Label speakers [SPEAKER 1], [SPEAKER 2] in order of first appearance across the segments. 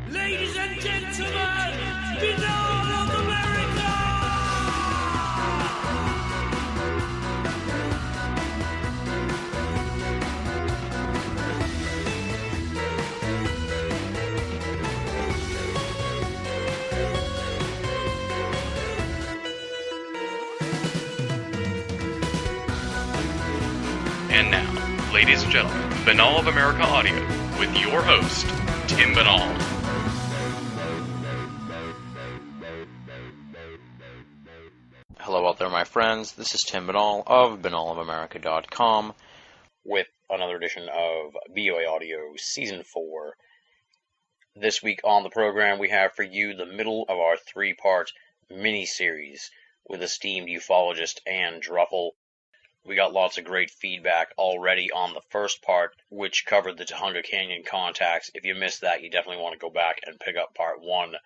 [SPEAKER 1] Ladies and gentlemen, Finale of America!
[SPEAKER 2] And now, ladies and gentlemen, Finale of America Audio with your host, Tim Banal.
[SPEAKER 3] Hello out there, my friends. This is Tim Banal of BoAAudio.com with another edition of BoAAudio Season 4. This week on the program, we have for you the middle of our three-part miniseries with esteemed ufologist Ann Druffel. We got lots of great feedback already on the first part, which covered the Tujunga Canyon contacts. If you missed that, you definitely want to go back and pick up part 1.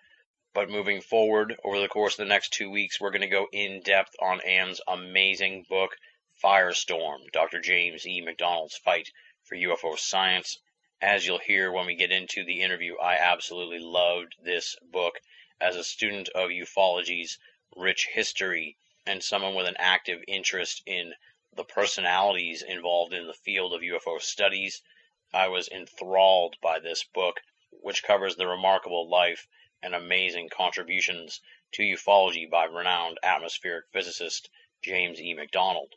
[SPEAKER 3] But moving forward, over the course of the next 2 weeks, we're going to go in-depth on Ann's amazing book, Firestorm, Dr. James E. McDonald's Fight for UFO Science. As you'll hear when we get into the interview, I absolutely loved this book as a student of ufology's rich history and someone with an active interest in the personalities involved in the field of UFO studies. I was enthralled by this book, which covers the remarkable life and amazing contributions to ufology by renowned atmospheric physicist James E. McDonald.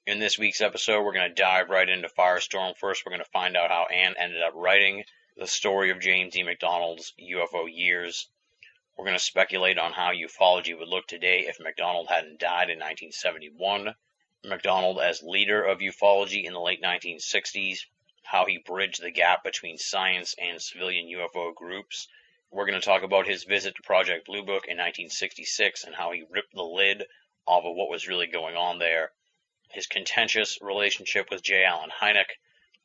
[SPEAKER 3] In this week's episode, we're going to dive right into Firestorm. First, we're going to find out how Ann ended up writing the story of James E. McDonald's UFO years. We're going to speculate on how ufology would look today if McDonald hadn't died in 1971. McDonald as leader of ufology in the late 1960s, how he bridged the gap between science and civilian UFO groups. We're going to talk about his visit to Project Blue Book in 1966 and how he ripped the lid off of what was really going on there, his contentious relationship with J. Allen Hynek,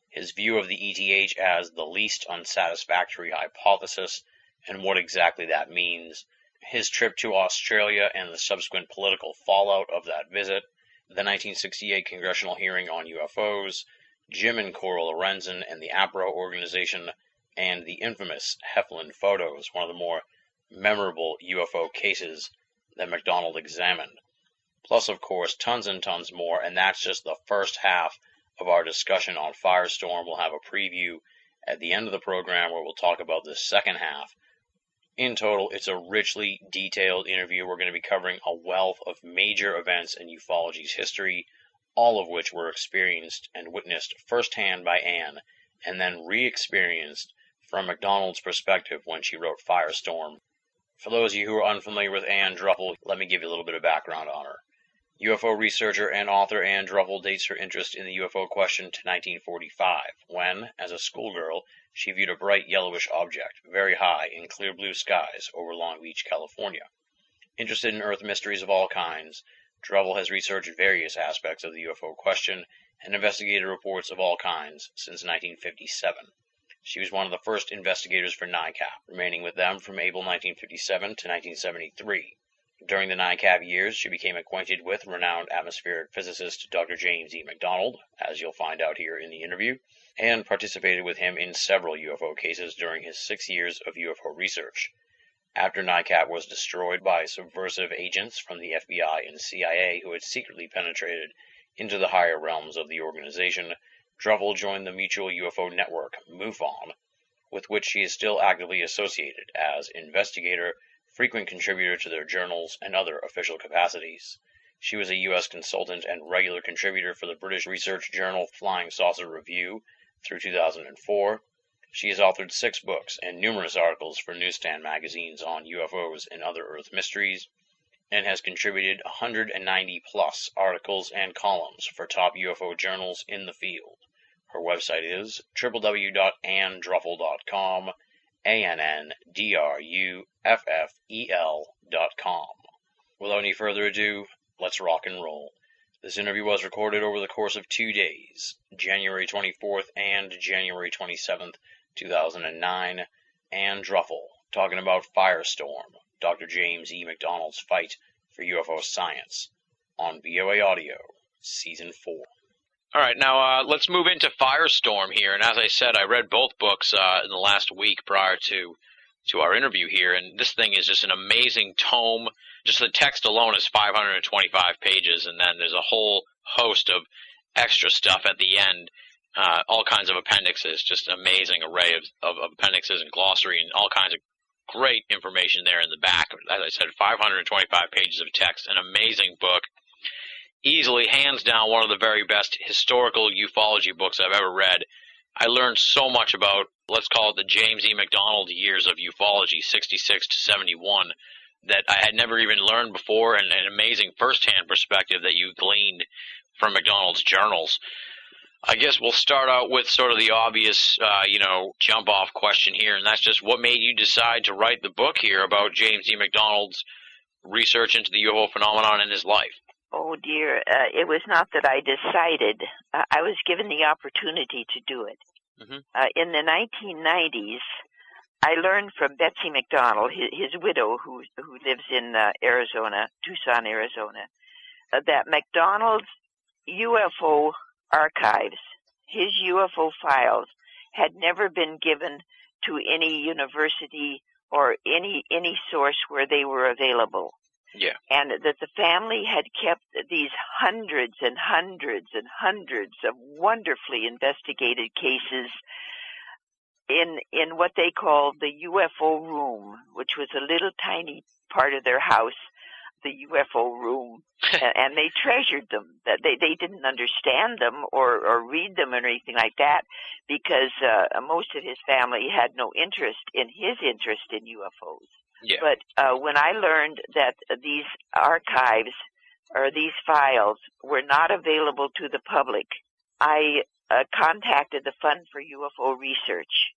[SPEAKER 3] his view of the ETH as the least unsatisfactory hypothesis and what exactly that means, his trip to Australia and the subsequent political fallout of that visit, the 1968 congressional hearing on UFOs, Jim and Cora Lorenzen and the APRO organization, and the infamous Heflin photos, one of the more memorable UFO cases that McDonald examined. Plus, of course, tons and tons more, and that's just the first half of our discussion on Firestorm. We'll have a preview at the end of the program where we'll talk about the second half. In total, it's a richly detailed interview. We're going to be covering a wealth of major events in ufology's history, all of which were experienced and witnessed firsthand by Ann, and then re-experienced from McDonald's perspective when she wrote Firestorm. For those of you who are unfamiliar with Ann Druffel, let me give you a little bit of background on her. UFO researcher and author Ann Druffel dates her interest in the UFO question to 1945, when, as a schoolgirl, she viewed a bright yellowish object, very high in clear blue skies over Long Beach, California. Interested in Earth mysteries of all kinds, Druffel has researched various aspects of the UFO question and investigated reports of all kinds since 1957. She was one of the first investigators for NICAP, remaining with them from April 1957 to 1973. During the NICAP years, she became acquainted with renowned atmospheric physicist Dr. James E. McDonald, as you'll find out here in the interview, and participated with him in several UFO cases during his 6 years of UFO research. After NICAP was destroyed by subversive agents from the FBI and CIA who had secretly penetrated into the higher realms of the organization, Druffel joined the Mutual UFO Network, MUFON, with which she is still actively associated as investigator, frequent contributor to their journals, and other official capacities. She was a U.S. consultant and regular contributor for the British research journal Flying Saucer Review through 2004. She has authored 6 books and numerous articles for newsstand magazines on UFOs and other Earth mysteries, and has contributed 190-plus articles and columns for top UFO journals in the field. Her website is www.anndruffel.com, ANNDRUFFEL.com. Without any further ado, let's rock and roll. This interview was recorded over the course of 2 days, January 24th and January 27th, 2009. Ann Druffel, talking about Firestorm, Dr. James E. McDonald's Fight for UFO Science, on BoAAudio, Season 4. All right, now let's move into Firestorm here. And as I said, I read both books in the last week prior to our interview here. And this thing is just an amazing tome. Just the text alone is 525 pages, and then there's a whole host of extra stuff at the end, all kinds of appendixes, just an amazing array of appendixes and glossary and all kinds of great information there in the back. As I said, 525 pages of text, an amazing book. Easily, hands down, one of the very best historical ufology books I've ever read. I learned so much about, let's call it the James E. McDonald years of ufology, 66 to 71, that I had never even learned before, and an amazing first-hand perspective that you gleaned from McDonald's journals. I guess we'll start out with sort of the obvious, jump-off question here, and that's just what made you decide to write the book here about James E. McDonald's research into the UFO phenomenon in his life?
[SPEAKER 4] Oh, dear. It was not that I decided. I was given the opportunity to do it.
[SPEAKER 3] Mm-hmm.
[SPEAKER 4] In the 1990s, I learned from Betsy McDonald, his widow, who lives in Arizona, Tucson, Arizona, that McDonald's UFO archives, his UFO files, had never been given to any university or any source where they were available.
[SPEAKER 3] Yeah.
[SPEAKER 4] And that the family had kept these hundreds and hundreds and hundreds of wonderfully investigated cases in what they called the UFO room, which was a little tiny part of their house, the UFO room, and they treasured them. They didn't understand them or read them or anything like that, because most of his family had no interest in his interest in UFOs.
[SPEAKER 3] Yeah.
[SPEAKER 4] But when I learned that these archives or these files were not available to the public, I contacted the Fund for UFO Research,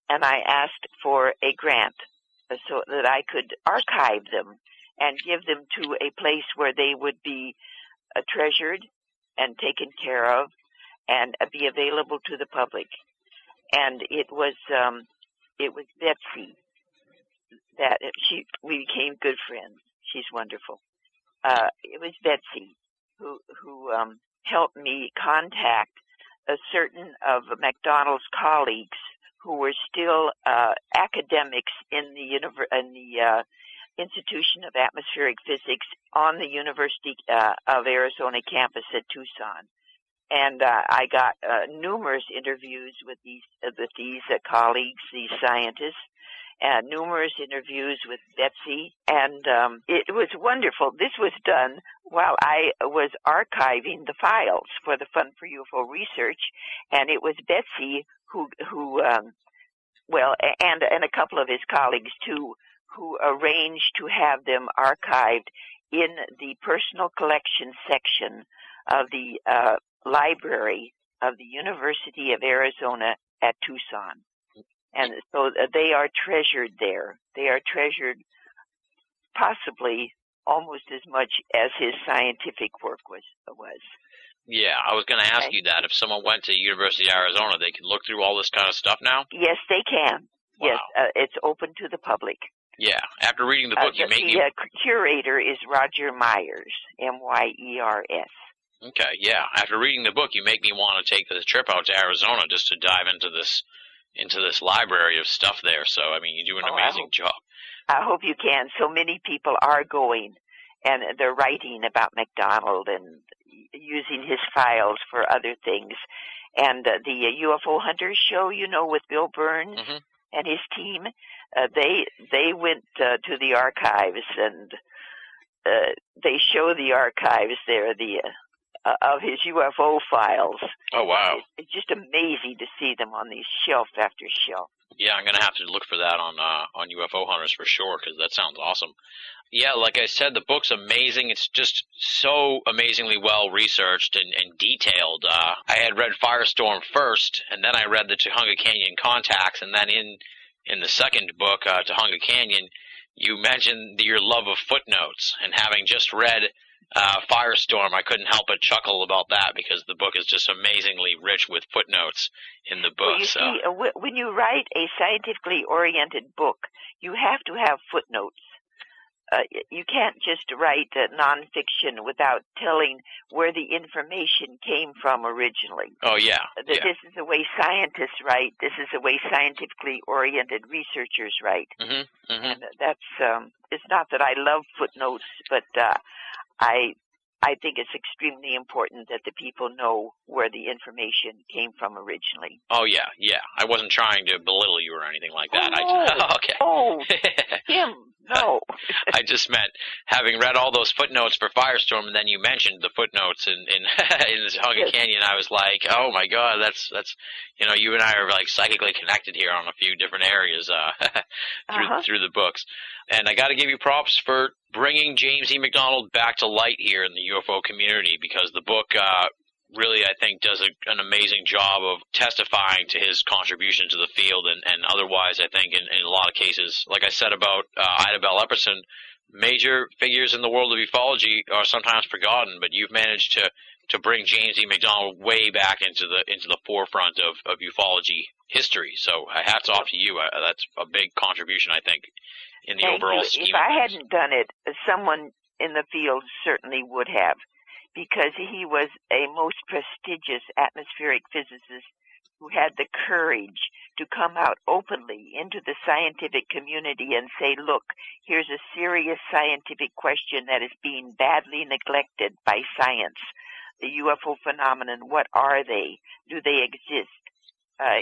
[SPEAKER 4] and I asked for a grant so that I could archive them and give them to a place where they would be treasured and taken care of and be available to the public. And it was Betsy that we became good friends. She's wonderful. It was Betsy who helped me contact a certain of McDonald's colleagues who were still academics in the Institution of Atmospheric Physics on the University of Arizona campus at Tucson. And I got numerous interviews with these colleagues, these scientists, and numerous interviews with Betsy, and it was wonderful. This was done while I was archiving the files for the Fund for UFO Research, and it was Betsy who and a couple of his colleagues too, who arranged to have them archived in the personal collection section of the library of the University of Arizona at Tucson. And so they are treasured there. They are treasured possibly almost as much as his scientific work was.
[SPEAKER 3] Yeah, I was going to ask you that. If someone went to University of Arizona, they could look through all this kind of stuff now?
[SPEAKER 4] Yes, they can.
[SPEAKER 3] Wow.
[SPEAKER 4] Yes, it's open to the public.
[SPEAKER 3] Yeah. After reading the book, you make me...
[SPEAKER 4] The curator is Roger Myers, Myers.
[SPEAKER 3] Okay, yeah. After reading the book, you make me want to take the trip out to Arizona just to dive into this library of stuff there. So, I mean, you do an amazing job.
[SPEAKER 4] I hope you can. So many people are going, and they're writing about McDonald and using his files for other things. And the UFO Hunters show, with Bill Burns and his team, they went to the archives, and they show the archives there, of his UFO files.
[SPEAKER 3] Oh, wow.
[SPEAKER 4] It's just amazing to see them on these shelf after shelf.
[SPEAKER 3] Yeah, I'm going to have to look for that on UFO Hunters for sure, because that sounds awesome. Yeah, like I said, the book's amazing. It's just so amazingly well researched and detailed. I had read Firestorm first, and then I read the Tujunga Canyon Contacts, and then in the second book, Tujunga Canyon, you mentioned your love of footnotes, and having just read Firestorm, I couldn't help but chuckle about that, because the book is just amazingly rich with footnotes in the book.
[SPEAKER 4] Well, you see, when you write a scientifically oriented book, you have to have footnotes. you can't just write nonfiction without telling where the information came from originally.
[SPEAKER 3] Oh, yeah.
[SPEAKER 4] This is the way scientists write. This is the way scientifically oriented researchers write.
[SPEAKER 3] Mm-hmm. Mm-hmm.
[SPEAKER 4] And that's, it's not that I love footnotes, but I think it's extremely important that the people know where the information came from originally.
[SPEAKER 3] Oh, yeah, yeah. I wasn't trying to belittle you or anything like that. Okay.
[SPEAKER 4] Oh, Tim, no.
[SPEAKER 3] I just meant, having read all those footnotes for Firestorm, and then you mentioned the footnotes in this Huggy Canyon, I was like, oh my God, that's you and I are like psychically connected here on a few different areas through the books. And I got to give you props for bringing James E. McDonald back to light here in the UFO community, because the book really, I think, does an amazing job of testifying to his contribution to the field, and otherwise, I think, in a lot of cases, like I said about Ida Bell Epperson, major figures in the world of ufology are sometimes forgotten, but you've managed to bring James E. McDonald way back into the forefront of ufology history. So hats off to you. That's a big contribution, I think, in the overall scheme.
[SPEAKER 4] If I hadn't done it, someone in the field certainly would have, because he was a most prestigious atmospheric physicist who had the courage to come out openly into the scientific community and say, look, here's a serious scientific question that is being badly neglected by science. The UFO phenomenon, what are they? Do they exist?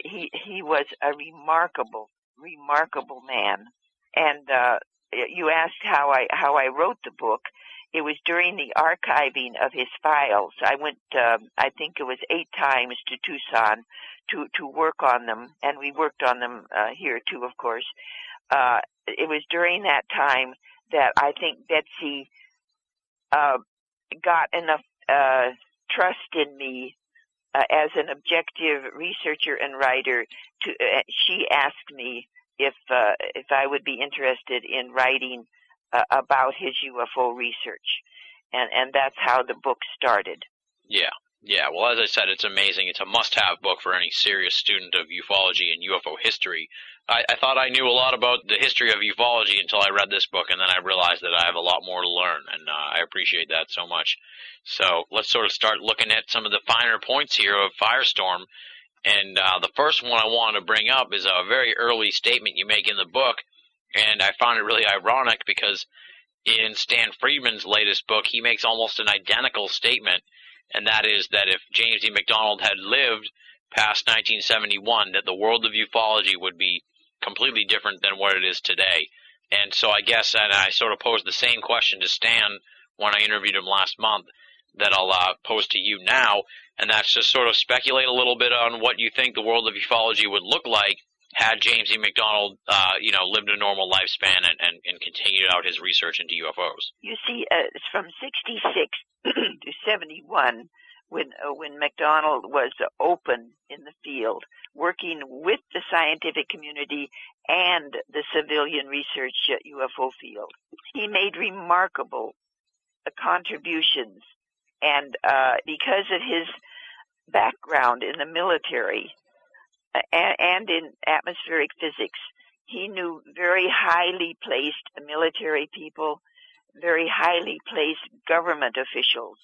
[SPEAKER 4] He was a remarkable man. And you asked how I wrote the book. It was during the archiving of his files. I went, I think it was 8 times to Tucson to work on them, and we worked on them here too, of course. It was during that time that I think Betsy got enough trust in me as an objective researcher and writer. She asked me if I would be interested in writing about his UFO research, and that's how the book started.
[SPEAKER 3] Yeah. Well, as I said, it's amazing. It's a must-have book for any serious student of ufology and UFO history. I thought I knew a lot about the history of ufology until I read this book, and then I realized that I have a lot more to learn, and I appreciate that so much. So let's sort of start looking at some of the finer points here of Firestorm. And the first one I want to bring up is a very early statement you make in the book, and I found it really ironic because in Stan Friedman's latest book, he makes almost an identical statement, and that is that if James E. McDonald had lived past 1971, that the world of ufology would be completely different than what it is today. And so I guess, and I sort of posed the same question to Stan when I interviewed him last month, that I'll pose to you now, and that's just sort of speculate a little bit on what you think the world of ufology would look like had James E. McDonald, lived a normal lifespan and continued out his research into UFOs.
[SPEAKER 4] You see, from 66 to 71, when McDonald was open in the field, working with the scientific community and the civilian research UFO field, he made remarkable contributions. And because of his background in the military and in atmospheric physics, he knew very highly placed military people, very highly placed government officials,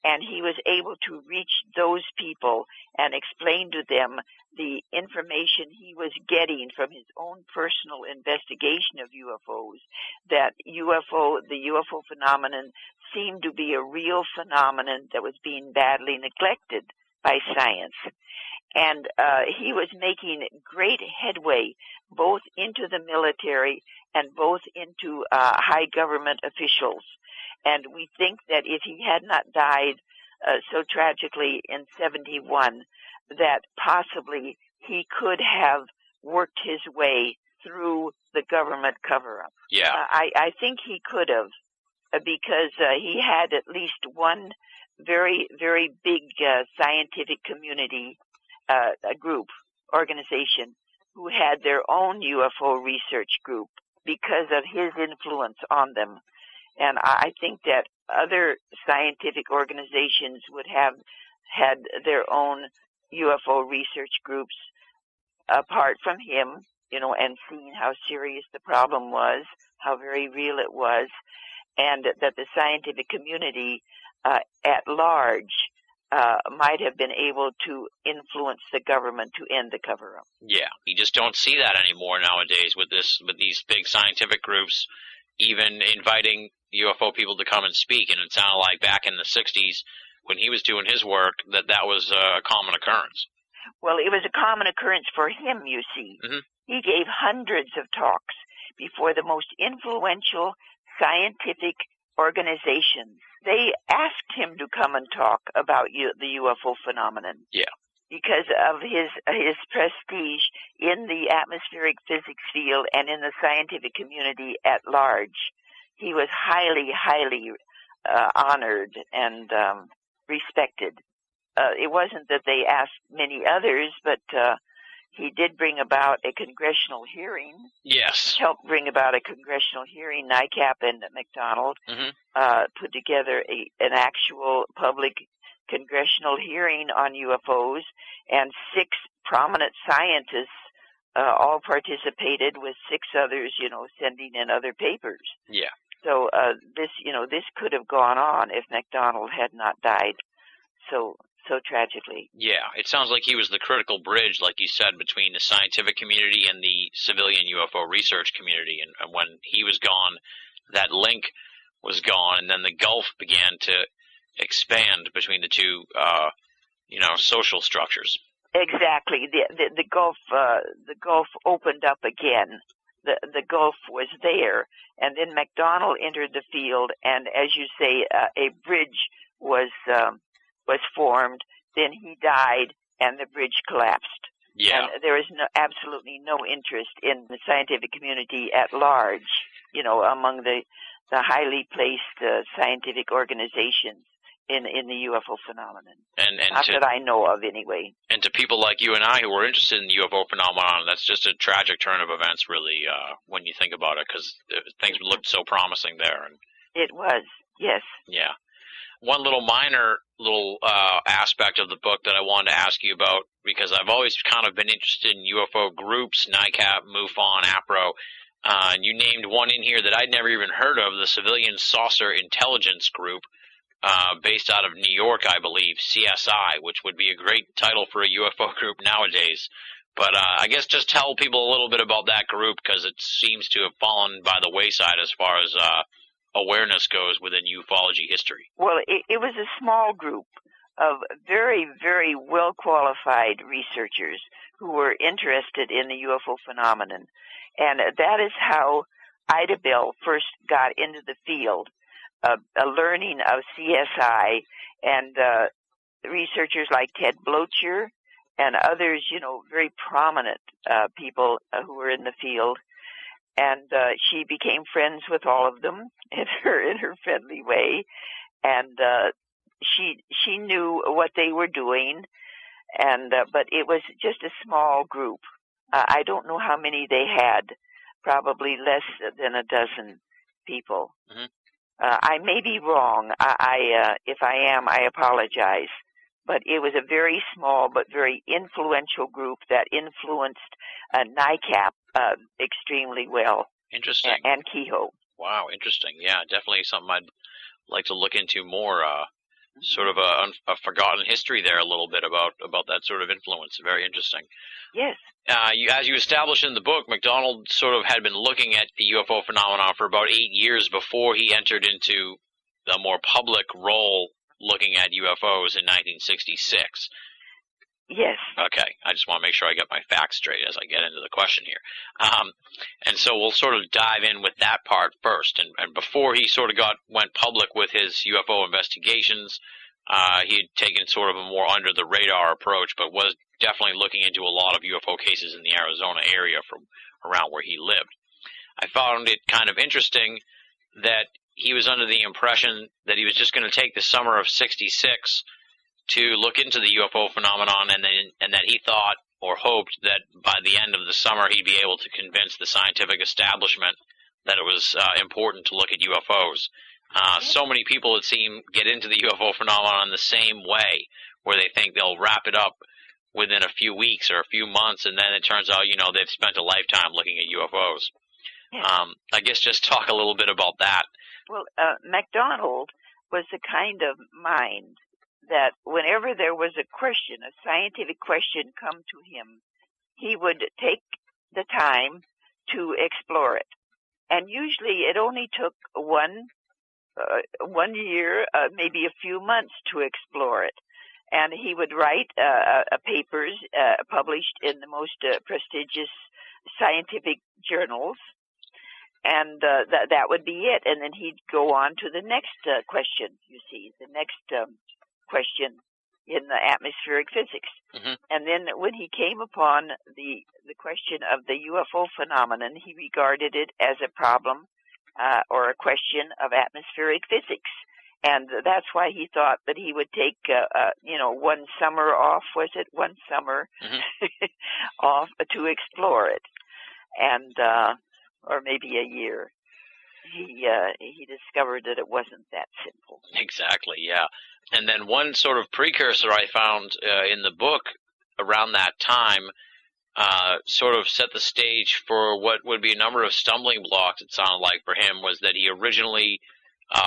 [SPEAKER 4] and he was able to reach those people and explain to them the information he was getting from his own personal investigation of UFOs, that the UFO phenomenon seemed to be a real phenomenon that was being badly neglected by science. And he was making great headway both into the military and both into high government officials. And we think that if he had not died so tragically in 71, that possibly he could have worked his way through the government cover-up.
[SPEAKER 3] Yeah.
[SPEAKER 4] I think he could have, because he had at least one very, very big scientific community organization who had their own UFO research group because of his influence on them. And I think that other scientific organizations would have had their own UFO research groups apart from him, and seen how serious the problem was, how very real it was, and that the scientific community at large might have been able to influence the government to end the cover-up.
[SPEAKER 3] Yeah, you just don't see that anymore nowadays with these big scientific groups even inviting UFO people to come and speak. And it sounded like back in the 60s when he was doing his work that was a common occurrence.
[SPEAKER 4] Well, it was a common occurrence for him, you see.
[SPEAKER 3] Mm-hmm.
[SPEAKER 4] He gave hundreds of talks before the most influential scientific organizations. They asked him to come and talk about the UFO phenomenon.
[SPEAKER 3] Yeah.
[SPEAKER 4] Because of his prestige in the atmospheric physics field and in the scientific community at large. He was highly, highly honored and respected. It wasn't that they asked many others, but he did bring about a congressional hearing.
[SPEAKER 3] Yes.
[SPEAKER 4] Helped bring about a congressional hearing. NICAP and McDonald put together an actual public congressional hearing on UFOs, and 6 prominent scientists all participated with 6 others, sending in other papers.
[SPEAKER 3] Yeah.
[SPEAKER 4] So this could have gone on if McDonald had not died so tragically.
[SPEAKER 3] Yeah, it sounds like he was the critical bridge, like you said, between the scientific community and the civilian UFO research community. And when he was gone, that link was gone, and then the gulf began to expand between the two, social structures.
[SPEAKER 4] Exactly. The gulf opened up again. The gulf was there, and then McDonald entered the field, and as you say, a bridge was formed. Then he died, and the bridge collapsed.
[SPEAKER 3] Yeah.
[SPEAKER 4] And there is absolutely no interest in the scientific community at large, among the highly placed scientific organizations in the UFO phenomenon.
[SPEAKER 3] And
[SPEAKER 4] not that I know of, anyway.
[SPEAKER 3] And to people like you and I who are interested in the UFO phenomenon, that's just a tragic turn of events, really, when you think about it, because things looked so promising there. And
[SPEAKER 4] it was, yes.
[SPEAKER 3] Yeah. One minor aspect of the book that I wanted to ask you about, because I've always kind of been interested in UFO groups, NICAP, MUFON, APRO, and you named one in here that I'd never even heard of, the Civilian Saucer Intelligence Group, based out of New York, I believe, CSI, which would be a great title for a UFO group nowadays. But I guess just tell people a little bit about that group, because it seems to have fallen by the wayside as far as awareness goes within ufology history.
[SPEAKER 4] Well, it was a small group of very, very well-qualified researchers who were interested in the UFO phenomenon. And that is how Ida Bell first got into the field, a learning of CSI, and researchers like Ted Blocher and others, very prominent people who were in the field. And she became friends with all of them in her friendly way, and she knew what they were doing, and but it was just a small group. I don't know how many they had, probably less than a dozen people.
[SPEAKER 3] Mm-hmm.
[SPEAKER 4] I may be wrong. If I am, I apologize. But it was a very small but very influential group that influenced NICAP extremely well.
[SPEAKER 3] Interesting.
[SPEAKER 4] And Kehoe.
[SPEAKER 3] Wow, interesting. Yeah, definitely something I'd like to look into more. Sort of a forgotten history there a little bit about that sort of influence. Very interesting.
[SPEAKER 4] Yes.
[SPEAKER 3] As you establish in the book, McDonald sort of had been looking at the UFO phenomenon for about 8 years before he entered into the more public role looking at UFOs in 1966.
[SPEAKER 4] Yes.
[SPEAKER 3] Okay, I just want to make sure I get my facts straight as I get into the question here. And so we'll sort of dive in with that part first. And before he sort of went public with his UFO investigations, he had taken sort of a more under-the-radar approach, but was definitely looking into a lot of UFO cases in the Arizona area from around where he lived. I found it kind of interesting that he was under the impression that he was just going to take the summer of '66 to look into the UFO phenomenon, and that he thought or hoped that by the end of the summer he'd be able to convince the scientific establishment that it was important to look at UFOs. So many people, it seems, get into the UFO phenomenon the same way, where they think they'll wrap it up within a few weeks or a few months, and then it turns out, they've spent a lifetime looking at UFOs.
[SPEAKER 4] Yeah.
[SPEAKER 3] I guess just talk a little bit about that.
[SPEAKER 4] Well, McDonald was the kind of mind that whenever there was a question, a scientific question come to him, he would take the time to explore it. And usually it only took one year, maybe a few months to explore it. And he would write papers published in the most prestigious scientific journals, and that would be it. And then he'd go on to the next question, you see, the next question in the atmospheric physics.
[SPEAKER 3] Mm-hmm.
[SPEAKER 4] And then when he came upon the question of the UFO phenomenon, he regarded it as a problem or a question of atmospheric physics. And that's why he thought that he would take, one summer off, was it? One summer
[SPEAKER 3] mm-hmm.
[SPEAKER 4] off to explore it. And, or maybe a year. He discovered that it wasn't that simple.
[SPEAKER 3] Exactly, yeah. And then one sort of precursor I found in the book around that time sort of set the stage for what would be a number of stumbling blocks, it sounded like, for him, was that he originally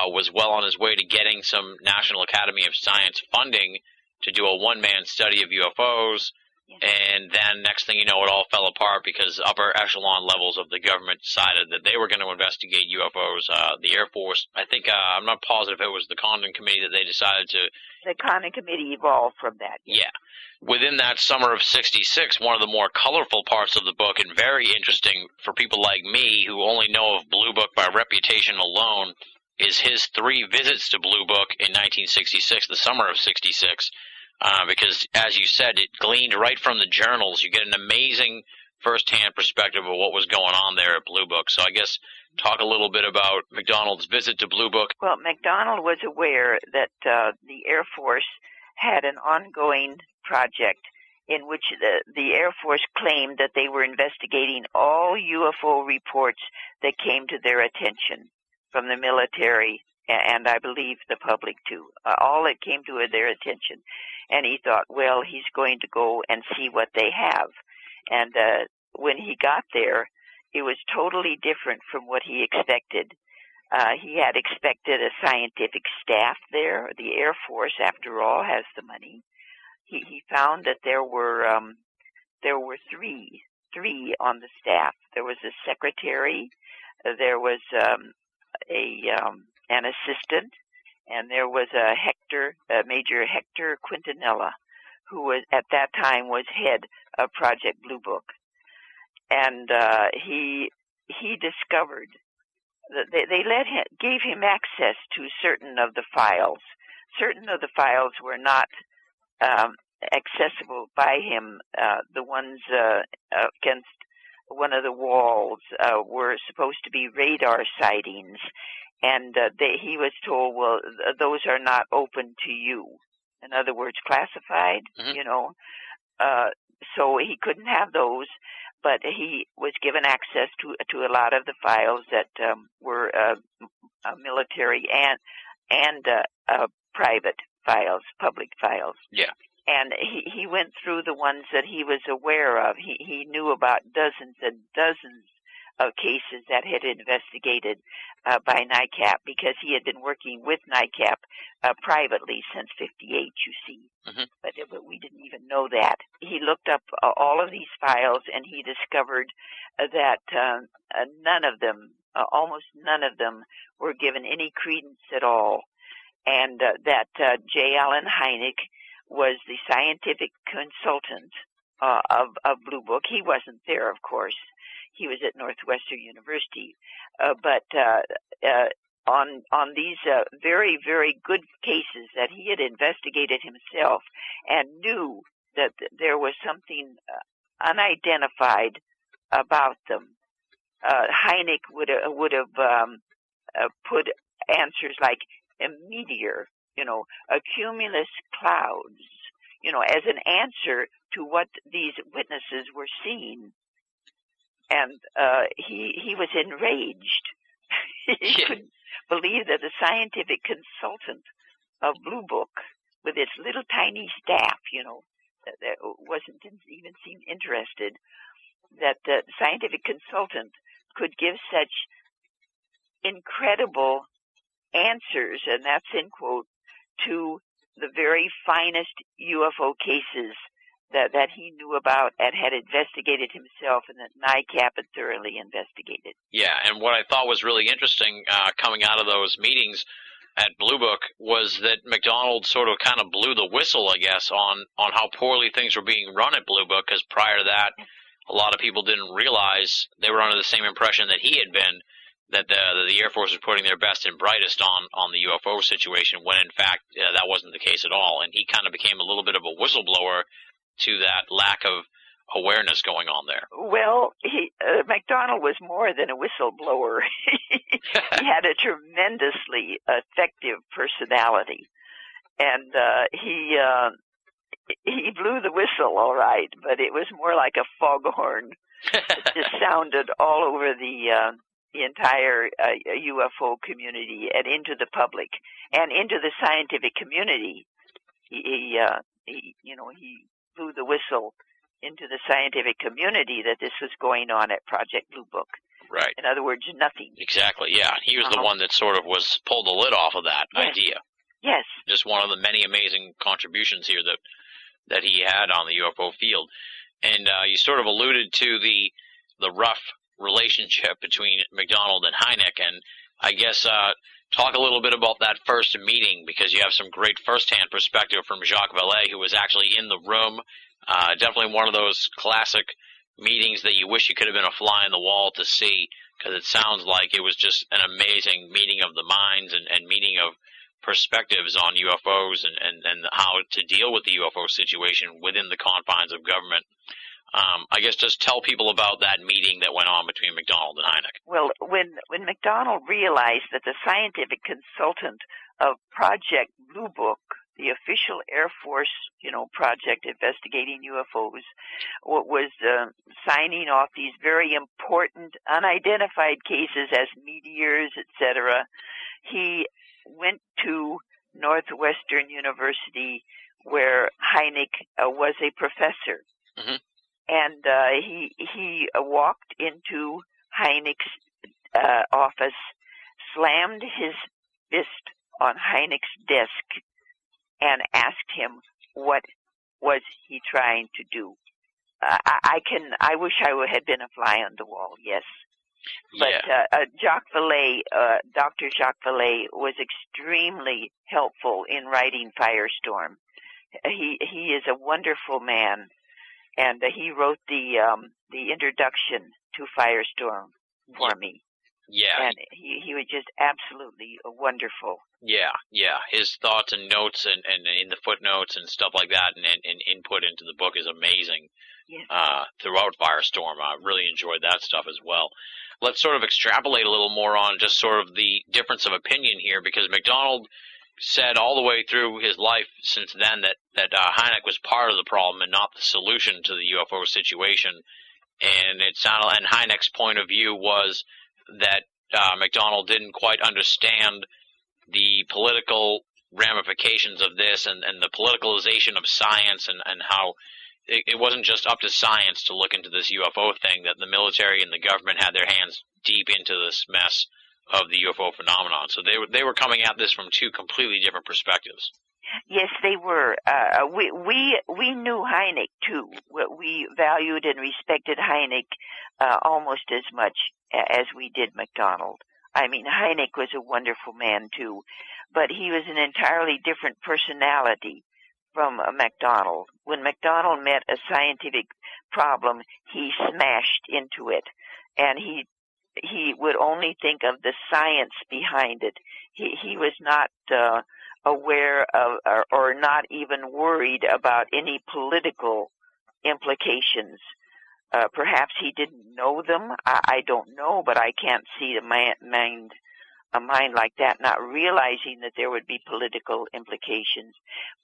[SPEAKER 3] was well on his way to getting some National Academy of Science funding to do a one-man study of UFOs.
[SPEAKER 4] Yes.
[SPEAKER 3] And then next thing you know, it all fell apart because upper echelon levels of the government decided that they were going to investigate UFOs. The Air Force, I think, I'm not positive if it was the Condon Committee that they decided to.
[SPEAKER 4] The Condon Committee evolved from that.
[SPEAKER 3] Yes. Yeah. Within that summer of '66, one of the more colorful parts of the book, and very interesting for people like me who only know of Blue Book by reputation alone, is his 3 visits to Blue Book in 1966, the summer of '66. Because, as you said, it gleaned right from the journals. You get an amazing first-hand perspective of what was going on there at Blue Book. So I guess talk a little bit about McDonald's visit to Blue Book.
[SPEAKER 4] Well, McDonald was aware that the Air Force had an ongoing project in which the Air Force claimed that they were investigating all UFO reports that came to their attention from the military and I believe the public too. All that came to their attention. And he thought, well, he's going to go and see what they have. And when he got there, it was totally different from what he expected. He had expected a scientific staff there. The Air Force, after all, has the money. He found that there were three on the staff. There was a secretary, there was an assistant, and there was Major Hector Quintanilla, who was at that time was head of Project Blue Book. And he discovered that they gave him access to certain of the files. Certain of the files were not accessible by him. The ones against one of the walls were supposed to be radar sightings, and he was told, well, those are not open to you. In other words, classified,
[SPEAKER 3] mm-hmm.
[SPEAKER 4] So he couldn't have those, but he was given access to a lot of the files that were military and private files, public files.
[SPEAKER 3] Yeah.
[SPEAKER 4] And he went through the ones that he was aware of. He knew about dozens and dozens of cases that had investigated by NICAP, because he had been working with NICAP privately since '58, you see.
[SPEAKER 3] Mm-hmm.
[SPEAKER 4] But we didn't even know that. He looked up all of these files, and he discovered that none of them, almost none of them, were given any credence at all. And that J. Allen Hynek was the scientific consultant of Blue Book. He wasn't there, of course. He was at Northwestern University. But on these very, very good cases that he had investigated himself and knew that there was something unidentified about them, Hynek would have put answers like a meteor, a cumulus clouds, as an answer to what these witnesses were seeing. And he was enraged. He couldn't believe that the scientific consultant of Blue Book, with its little tiny staff, didn't even seem interested, that the scientific consultant could give such incredible answers, and that's in quote, to the very finest UFO cases that he knew about and had investigated himself, and that NICAP had thoroughly investigated.
[SPEAKER 3] Yeah, and what I thought was really interesting coming out of those meetings at Blue Book was that McDonald sort of kind of blew the whistle, I guess, on how poorly things were being run at Blue Book, because prior to that, a lot of people didn't realize, they were under the same impression that he had been, that the Air Force was putting their best and brightest on the UFO situation, when in fact that wasn't the case at all. And he kind of became a little bit of a whistleblower to that lack of awareness going on there.
[SPEAKER 4] Well, McDonald was more than a whistleblower. He had a tremendously effective personality, and he blew the whistle, all right, but it was more like a foghorn. It just sounded all over the entire UFO community and into the public and into the scientific community. He blew the whistle into the scientific community that this was going on at Project Blue Book.
[SPEAKER 3] Right.
[SPEAKER 4] In other words, nothing.
[SPEAKER 3] Exactly, yeah. He was the one that sort of pulled the lid off of that idea.
[SPEAKER 4] Yes.
[SPEAKER 3] Just one of the many amazing contributions here that he had on the UFO field. And you sort of alluded to the rough relationship between McDonald and Hynek, and I guess talk a little bit about that first meeting, because you have some great first-hand perspective from Jacques Vallée, who was actually in the room. Definitely one of those classic meetings that you wish you could have been a fly on the wall to see, because it sounds like it was just an amazing meeting of the minds and meeting of perspectives on UFOs and how to deal with the UFO situation within the confines of government. I guess just tell people about that meeting that went on between McDonald and Hynek.
[SPEAKER 4] Well, when McDonald realized that the scientific consultant of Project Blue Book, the official Air Force, project investigating UFOs, was signing off these very important unidentified cases as meteors, etc., he went to Northwestern University, where Hynek was a professor. Mm-hmm. And he walked into Hynek's office, slammed his fist on Hynek's desk, and asked him what was he trying to do. I wish I had been a fly on the wall. Yes. But Jacques Vallée, Dr. Jacques Vallée, was extremely helpful in writing Firestorm. He is a wonderful man. And he wrote the introduction to Firestorm for me. Yeah. And he was just absolutely wonderful.
[SPEAKER 3] Yeah. His thoughts and notes and in the footnotes and stuff like that and input into the book is amazing. Yes. Throughout Firestorm. I really enjoyed that stuff as well. Let's sort of extrapolate a little more on just sort of the difference of opinion here, because McDonald said all the way through his life since then that Hynek was part of the problem and not the solution to the UFO situation. And and Hynek's point of view was that McDonald didn't quite understand the political ramifications of this and the politicalization of science and how it wasn't just up to science to look into this UFO thing, that the military and the government had their hands deep into this mess of the UFO phenomenon. So they were coming at this from two completely different perspectives.
[SPEAKER 4] Yes, they were. We knew Hynek too. We valued and respected Hynek almost as much as we did McDonald. I mean, Hynek was a wonderful man too, but he was an entirely different personality from McDonald. When McDonald met a scientific problem, he smashed into it, and he would only think of the science behind it. He was not aware of or not even worried about any political implications. Perhaps he didn't know them. I don't know, but I can't see a mind like that not realizing that there would be political implications.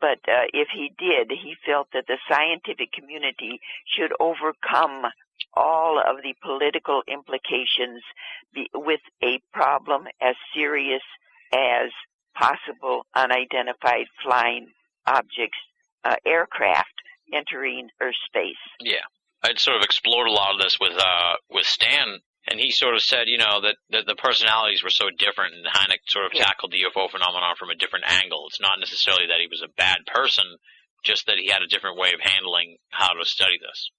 [SPEAKER 4] But if he did, he felt that the scientific community should overcome all of the political implications with a problem as serious as possible unidentified flying objects, aircraft, entering Earth space.
[SPEAKER 3] Yeah. I'd sort of explored a lot of this with Stan, and he sort of said, that the personalities were so different, and Hynek sort of tackled the UFO phenomenon from a different angle. It's not necessarily that he was a bad person, just that he had a different way of handling how to study this.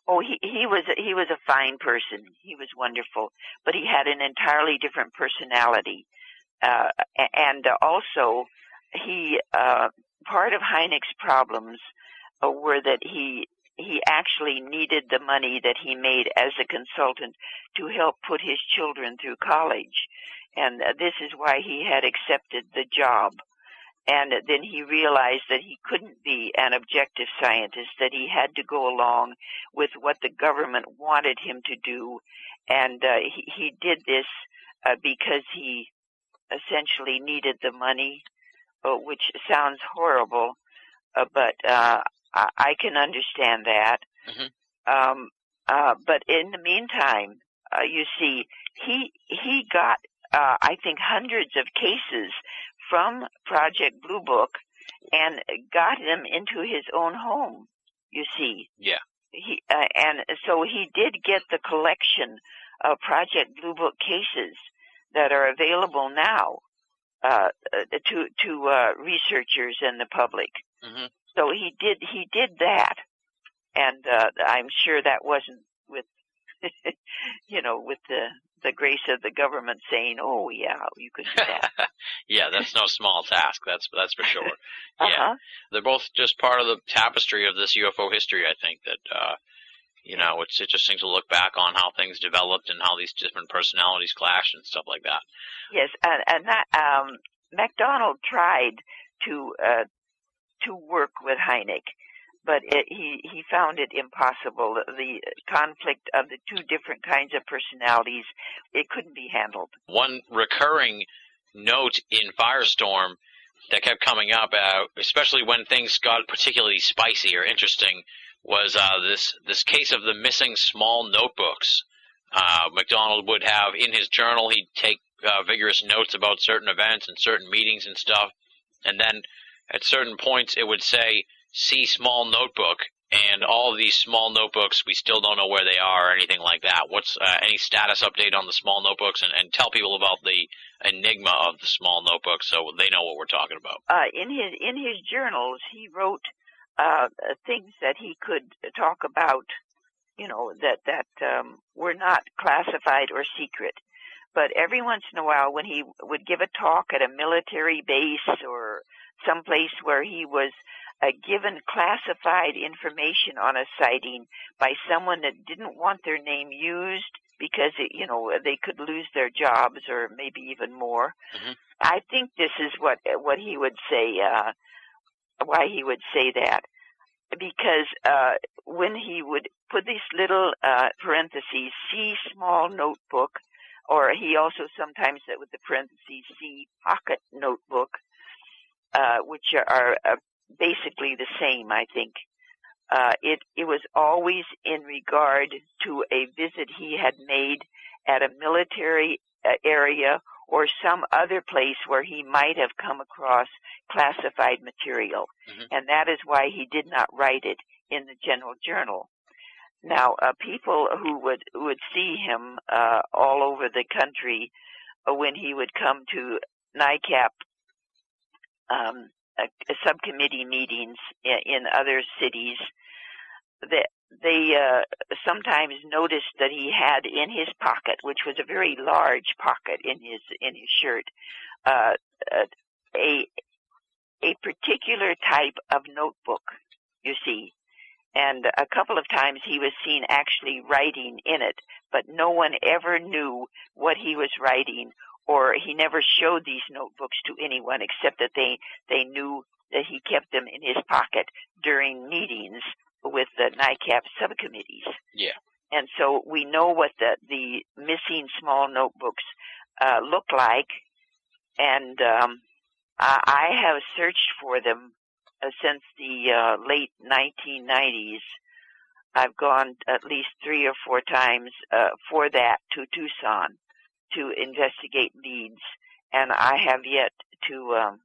[SPEAKER 4] Oh, he was a fine person. He was wonderful, but he had an entirely different personality, and also he part of Hynek's problems were that he actually needed the money that he made as a consultant to help put his children through college, and this is why he had accepted the job. And then he realized that he couldn't be an objective scientist, that he had to go along with what the government wanted him to do. And he did this because he essentially needed the money, which sounds horrible, but I can understand that. But in the meantime, you see, he got, I think, hundreds of cases from Project Blue Book and got them into his own home, you see.
[SPEAKER 3] Yeah.
[SPEAKER 4] And so he did get the collection of Project Blue Book cases that are available now to researchers and the public. So he did that, and I'm sure that wasn't with with the grace of the government saying, "Oh yeah, you could do that."
[SPEAKER 3] Yeah, that's no small task. That's for sure. Yeah, they're both just part of the tapestry of this UFO history. I think that it's interesting to look back on how things developed and how these different personalities clashed and stuff like that.
[SPEAKER 4] Yes, and that McDonald tried to work with Hynek, but he found it impossible. The conflict of the two different kinds of personalities, it couldn't be handled. One
[SPEAKER 3] recurring note in Firestorm that kept coming up, especially when things got particularly spicy or interesting, was this case of the missing small notebooks. McDonald would have in his journal, he'd take vigorous notes about certain events and certain meetings and stuff, and then at certain points it would say, "See small notebook," and all of these small notebooks, we still don't know where they are or anything like that. What's any status update on the small notebooks, and tell people about the enigma of the small notebooks so they know what we're talking about.
[SPEAKER 4] In his journals, he wrote things that he could talk about, that were not classified or secret. But every once in a while, when he would give a talk at a military base or someplace where he was given classified information on a sighting by someone that didn't want their name used because, they could lose their jobs or maybe even more. I think this is what he would say, why he would say that. Because when he would put these little parentheses, see small notebook, or he also sometimes said with the parentheses, see pocket notebook, which are basically the same, I think. It was always in regard to a visit he had made at a military area or some other place where he might have come across classified material. And that is why he did not write it in the general journal. Now, people who would see him all over the country when he would come to NICAP subcommittee meetings in other cities, they sometimes noticed that he had in his pocket, which was a very large pocket in his shirt, a particular type of notebook, you see. And a couple of times he was seen actually writing in it, but no one ever knew what he was writing, or he never showed these notebooks to anyone except that they knew that he kept them in his pocket during meetings with the NICAP subcommittees.
[SPEAKER 3] Yeah.
[SPEAKER 4] And so we know what the missing small notebooks look like, and I have searched for them since the late 1990s. I've gone at least 3 or 4 times for that to Tucson to investigate leads, and I have yet to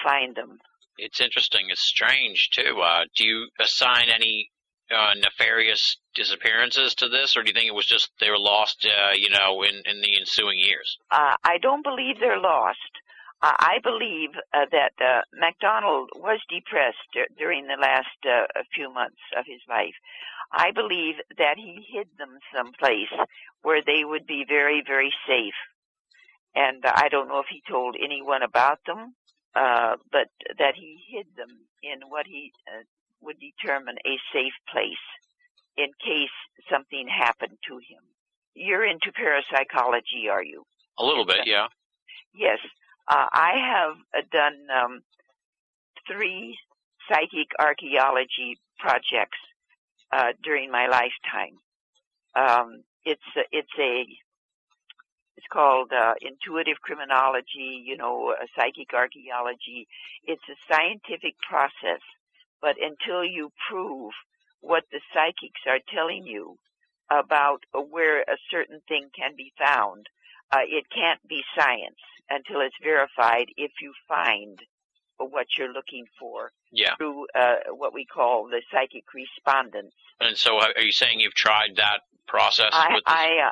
[SPEAKER 4] find them.
[SPEAKER 3] It's interesting. It's strange, too. Do you assign any nefarious disappearances to this, or do you think it was just they were lost, in the ensuing years?
[SPEAKER 4] I don't believe they're lost. I believe that MacDonald was depressed during the last few months of his life. I believe that he hid them someplace where they would be very, very safe. And I don't know if he told anyone about them, but that he hid them in what he would determine a safe place in case something happened to him. You're into parapsychology, are you?
[SPEAKER 3] A little bit, yeah.
[SPEAKER 4] Yes. I have done 3 psychic archaeology projects during my lifetime. It's called intuitive criminology, psychic archaeology. It's a scientific process, but until you prove what the psychics are telling you about where a certain thing can be found, it can't be science until it's verified if you find what you're looking for through what we call the psychic respondents.
[SPEAKER 3] And so are you saying you've tried that process?
[SPEAKER 4] I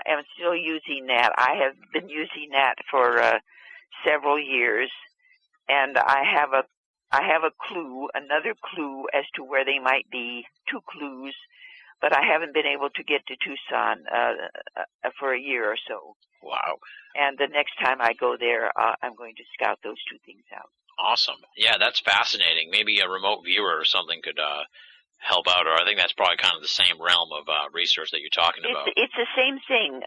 [SPEAKER 4] am still using that. I have been using that for several years, and I have a clue, another clue as to where they might be, 2 clues, but I haven't been able to get to Tucson for a year or so.
[SPEAKER 3] Wow.
[SPEAKER 4] And the next time I go there, I'm going to scout those 2 things out.
[SPEAKER 3] Awesome. Yeah, that's fascinating. Maybe a remote viewer or something could help out, or I think that's probably kind of the same realm of research that you're talking about.
[SPEAKER 4] It's the same thing.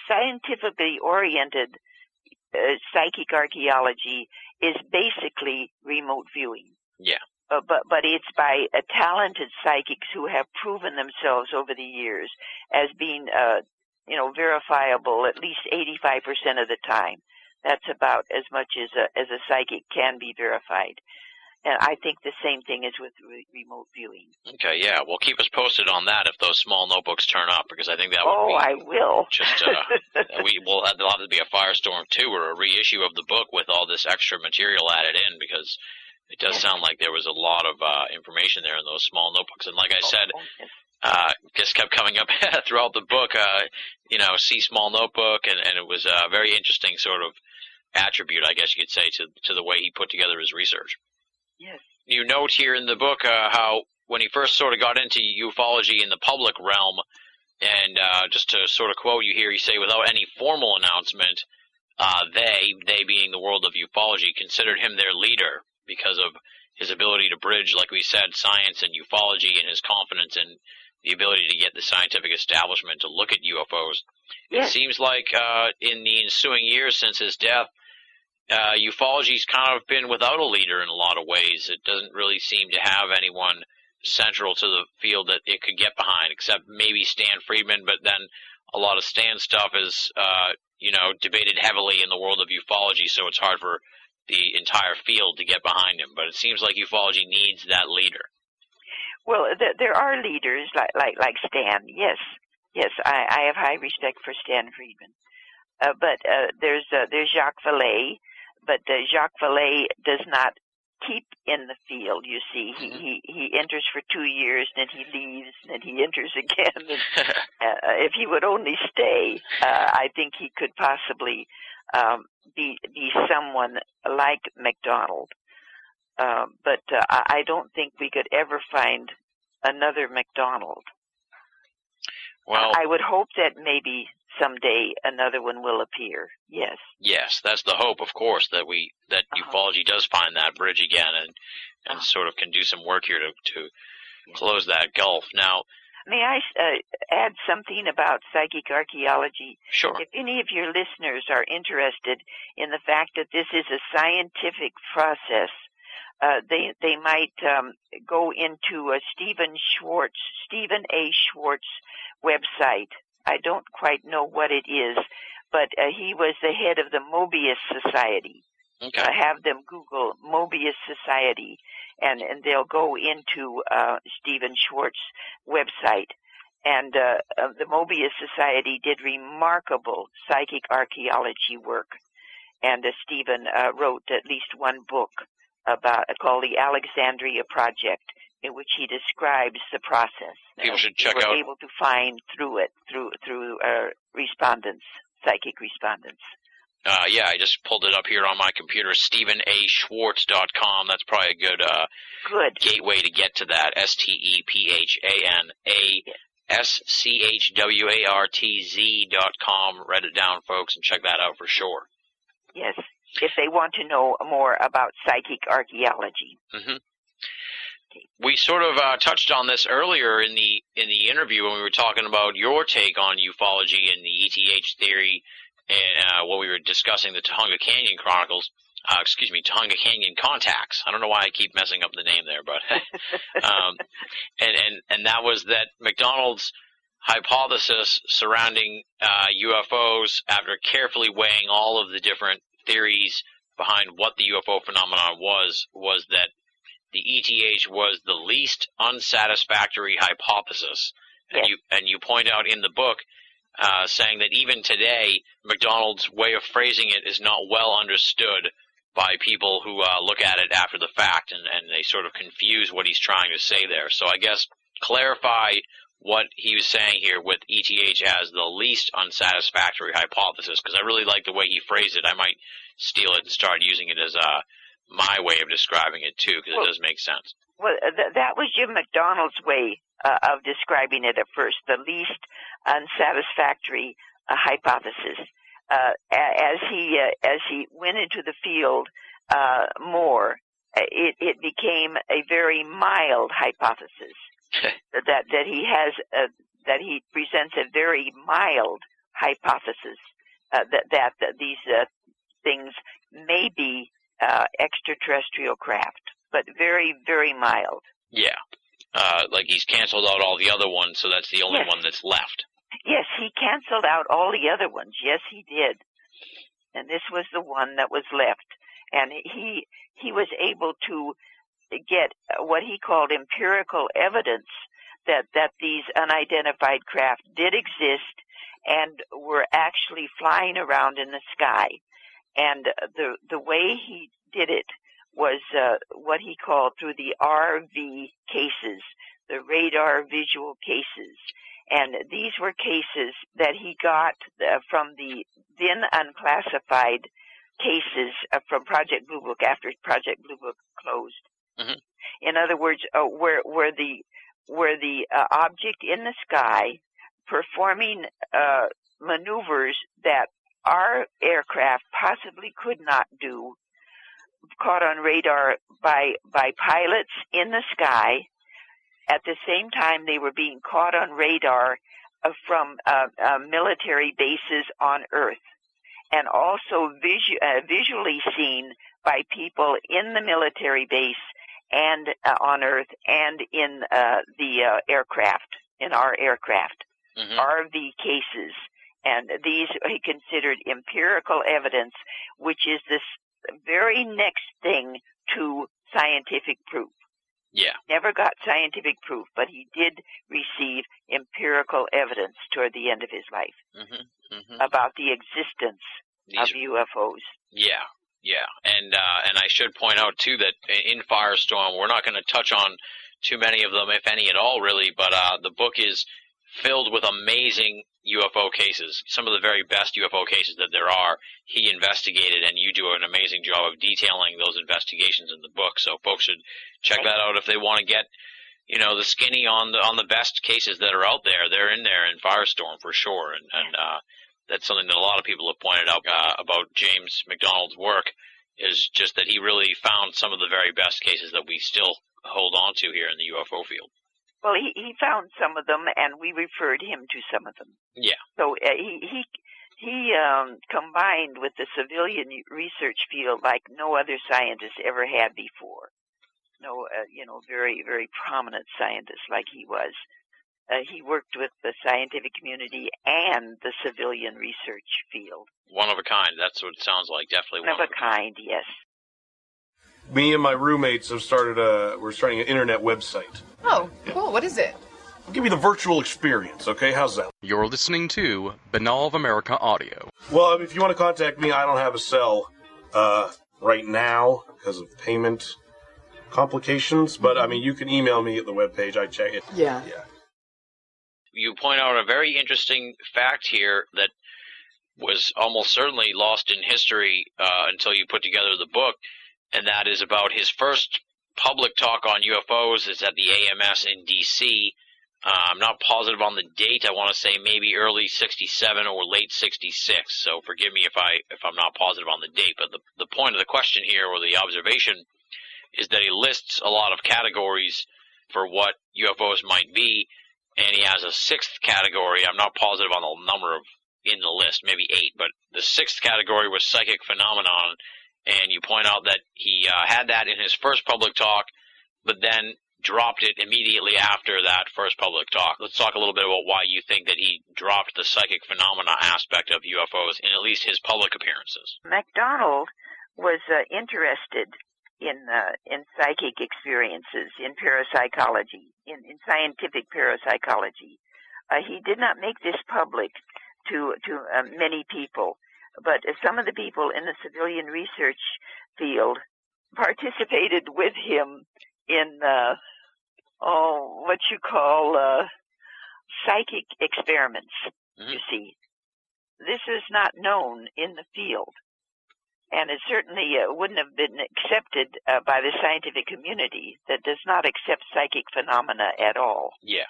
[SPEAKER 4] Scientifically oriented psychic archaeology is basically remote viewing.
[SPEAKER 3] Yeah.
[SPEAKER 4] But it's by talented psychics who have proven themselves over the years as being, verifiable at least 85% of the time. That's about as much as a psychic can be verified. And I think the same thing is with remote viewing.
[SPEAKER 3] Okay, yeah. Well, keep us posted on that if those small notebooks turn up, because I think that would be...
[SPEAKER 4] Oh, I will.
[SPEAKER 3] Just, there'll have to be a Firestorm 2 or a reissue of the book with all this extra material added in, because it does sound like there was a lot of information there in those small notebooks. And like I said, just kept coming up throughout the book, see small notebook, and it was a very interesting sort of attribute, I guess you could say, to the way he put together his research.
[SPEAKER 4] Yes.
[SPEAKER 3] You note here in the book how when he first sort of got into ufology in the public realm, and just to sort of quote you here, you say, without any formal announcement, they being the world of ufology, considered him their leader because of his ability to bridge, like we said, science and ufology, and his confidence in the ability to get the scientific establishment to look at UFOs. Yes. It seems like in the ensuing years since his death, ufology's kind of been without a leader in a lot of ways. It doesn't really seem to have anyone central to the field that it could get behind, except maybe Stan Friedman, but then a lot of Stan's stuff is, debated heavily in the world of ufology, so it's hard for the entire field to get behind him. But it seems like ufology needs that leader. Well,
[SPEAKER 4] there are leaders like Stan, yes. Yes, I have high respect for Stan Friedman. But there's Jacques Vallée, but Jacques Vallée does not keep in the field, you see. He enters for 2 years, then he leaves, then he enters again. And, if he would only stay, I think he could possibly be someone like McDonald. But I don't think we could ever find another McDonald. Well, I would hope that maybe someday another one will appear. Yes.
[SPEAKER 3] Yes, that's the hope, of course, that ufology does find that bridge again and sort of can do some work here to close that gulf. Now,
[SPEAKER 4] may I add something about psychic archaeology?
[SPEAKER 3] Sure.
[SPEAKER 4] If any of your listeners are interested in the fact that this is a scientific process, they might go into Stephen A. Schwartz website. I don't quite know what it is, but he was the head of the Mobius Society.
[SPEAKER 3] Okay.
[SPEAKER 4] Have them Google Mobius Society, and they'll go into Stephen Schwartz's website. And the Mobius Society did remarkable psychic archaeology work. and Stephen wrote at least one book called the Alexandria Project, in which he describes the process.
[SPEAKER 3] People should check
[SPEAKER 4] out.
[SPEAKER 3] We're
[SPEAKER 4] able to find through respondents, psychic respondents.
[SPEAKER 3] Yeah, I just pulled it up here on my computer, StephenASchwartz.com. That's probably a good gateway to get to that, StephanASchwartz.com. Write it down, folks, and check that out for sure.
[SPEAKER 4] Yes, if they want to know more about psychic archaeology.
[SPEAKER 3] Mm-hmm. We sort of touched on this earlier in the interview when we were talking about your take on ufology and the ETH theory, and when we were discussing the Tujunga Canyon Chronicles. Tujunga Canyon Contacts. I don't know why I keep messing up the name there, but and that was that McDonald's hypothesis surrounding UFOs, after carefully weighing all of the different theories behind what the UFO phenomenon was that the ETH was the least unsatisfactory hypothesis.
[SPEAKER 4] Yes.
[SPEAKER 3] And you point out in the book, saying that even today, McDonald's way of phrasing it is not well understood by people who look at it after the fact, and they sort of confuse what he's trying to say there. So I guess clarify what he was saying here with ETH as the least unsatisfactory hypothesis, because I really like the way he phrased it. I might steal it and start using it as my way of describing it, too, because it does make sense.
[SPEAKER 4] Well, that was Jim McDonald's way of describing it at first, the least unsatisfactory hypothesis. As he went into the field more, it became a very mild hypothesis. that he presents a very mild hypothesis that these things may be extraterrestrial craft, but very, very mild.
[SPEAKER 3] Yeah. Like he's canceled out all the other ones, so that's the only one that's left.
[SPEAKER 4] Yes, he canceled out all the other ones. Yes, he did. And this was the one that was left. And he was able to get what he called empirical evidence that these unidentified craft did exist and were actually flying around in the sky. And the way he did it was what he called through the RV cases, the radar visual cases. And these were cases that he got from the then unclassified cases from Project Blue Book after Project Blue Book closed.
[SPEAKER 3] Mm-hmm.
[SPEAKER 4] In other words, where the object in the sky performing maneuvers that our aircraft possibly could not do, caught on radar by pilots in the sky. At the same time, they were being caught on radar from military bases on Earth, and also visually seen by people in the military base and on Earth and in the aircraft, in our aircraft,
[SPEAKER 3] mm-hmm.
[SPEAKER 4] RV cases. And these he considered empirical evidence, which is this very next thing to scientific proof.
[SPEAKER 3] Yeah.
[SPEAKER 4] Never got scientific proof, but he did receive empirical evidence toward the end of his life about the existence of UFOs.
[SPEAKER 3] Yeah, yeah. And I should point out, too, that in Firestorm, we're not going to touch on too many of them, if any at all, really, but the book is filled with amazing UFO cases. Some of the very best UFO cases that there are, he investigated, and you do an amazing job of detailing those investigations in the book. So folks should check that out if they want to get, the skinny on the best cases that are out there. They're in there in Firestorm for sure, and that's something that a lot of people have pointed out about James McDonald's work, is just that he really found some of the very best cases that we still hold on to here in the UFO field.
[SPEAKER 4] Well, he found some of them, and we referred him to some of them.
[SPEAKER 3] Yeah. So
[SPEAKER 4] he combined with the civilian research field like no other scientist ever had before. No, very, very prominent scientist like he was. He worked with the scientific community and the civilian research field.
[SPEAKER 3] One of a kind. That's what it sounds like. Definitely
[SPEAKER 4] one of a kind. Yes.
[SPEAKER 5] Me and my roommates have we're starting an internet website.
[SPEAKER 6] Oh, cool. What is it?
[SPEAKER 5] I'll give you the virtual experience, okay? How's that?
[SPEAKER 2] You're listening to Banal of America Audio.
[SPEAKER 5] Well, if you want to contact me, I don't have a cell. right now because of payment complications. But, I mean, you can email me at the webpage. I check it.
[SPEAKER 6] Yeah.
[SPEAKER 3] You point out a very interesting fact here that was almost certainly lost in history until you put together the book, and that is about his first public talk on UFOs is at the AMS in D.C. I'm not positive on the date. I want to say maybe early 67 or late 66, so forgive me if I'm not positive on the date, but the point of the question here, or the observation, is that he lists a lot of categories for what UFOs might be, and he has a sixth category. I'm not positive on the number in the list, maybe 8, but the sixth category was psychic phenomenon, and you point out that he had that in his first public talk, but then dropped it immediately after that first public talk. Let's talk a little bit about why you think that he dropped the psychic phenomena aspect of UFOs in at least his public appearances.
[SPEAKER 4] McDonald was interested in psychic experiences, in parapsychology, in scientific parapsychology. He did not make this public to many people, but some of the people in the civilian research field participated with him in what you call psychic experiments. You see, this is not known in the field, and it certainly wouldn't have been accepted by the scientific community that does not accept psychic phenomena at all.
[SPEAKER 3] Yeah.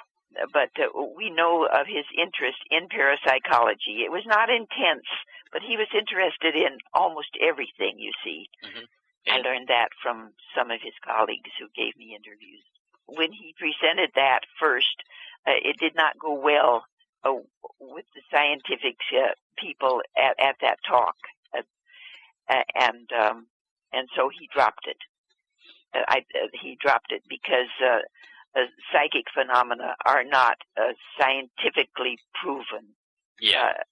[SPEAKER 4] But we know of his interest in parapsychology. It was not intense, but he was interested in almost everything, you see. I learned that from some of his colleagues who gave me interviews. When he presented that first, it did not go well with the scientific people at that talk. And so he dropped it. He dropped it because psychic phenomena are not scientifically proven,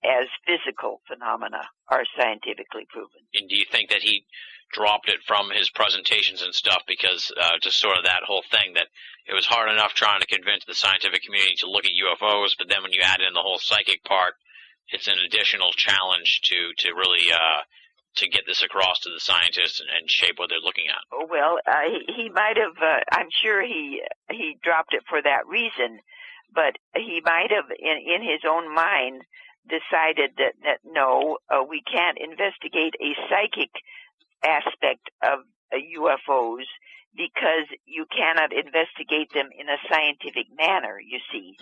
[SPEAKER 4] as physical phenomena are scientifically proven.
[SPEAKER 3] And do you think that he dropped it from his presentations and stuff because just sort of that whole thing that it was hard enough trying to convince the scientific community to look at UFOs, but then when you add in the whole psychic part, it's an additional challenge to really to get this across to the scientists and shape what they're looking at?
[SPEAKER 4] Well, he might have, I'm sure he dropped it for that reason, but he might have, in his own mind, decided that no, we can't investigate a psychic aspect of UFOs because you cannot investigate them in a scientific manner, you see.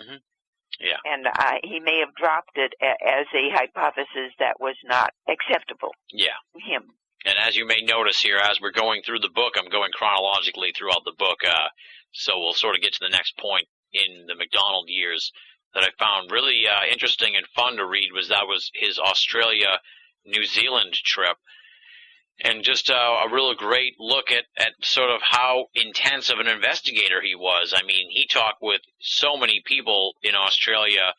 [SPEAKER 3] Yeah.
[SPEAKER 4] And he may have dropped it as a hypothesis that was not acceptable to him.
[SPEAKER 3] And as you may notice here, as we're going through the book, I'm going chronologically throughout the book, so we'll sort of get to the next point in the McDonald years that I found really interesting and fun to read was his Australia-New Zealand trip. And just a real great look at sort of how intense of an investigator he was. I mean, he talked with so many people in Australia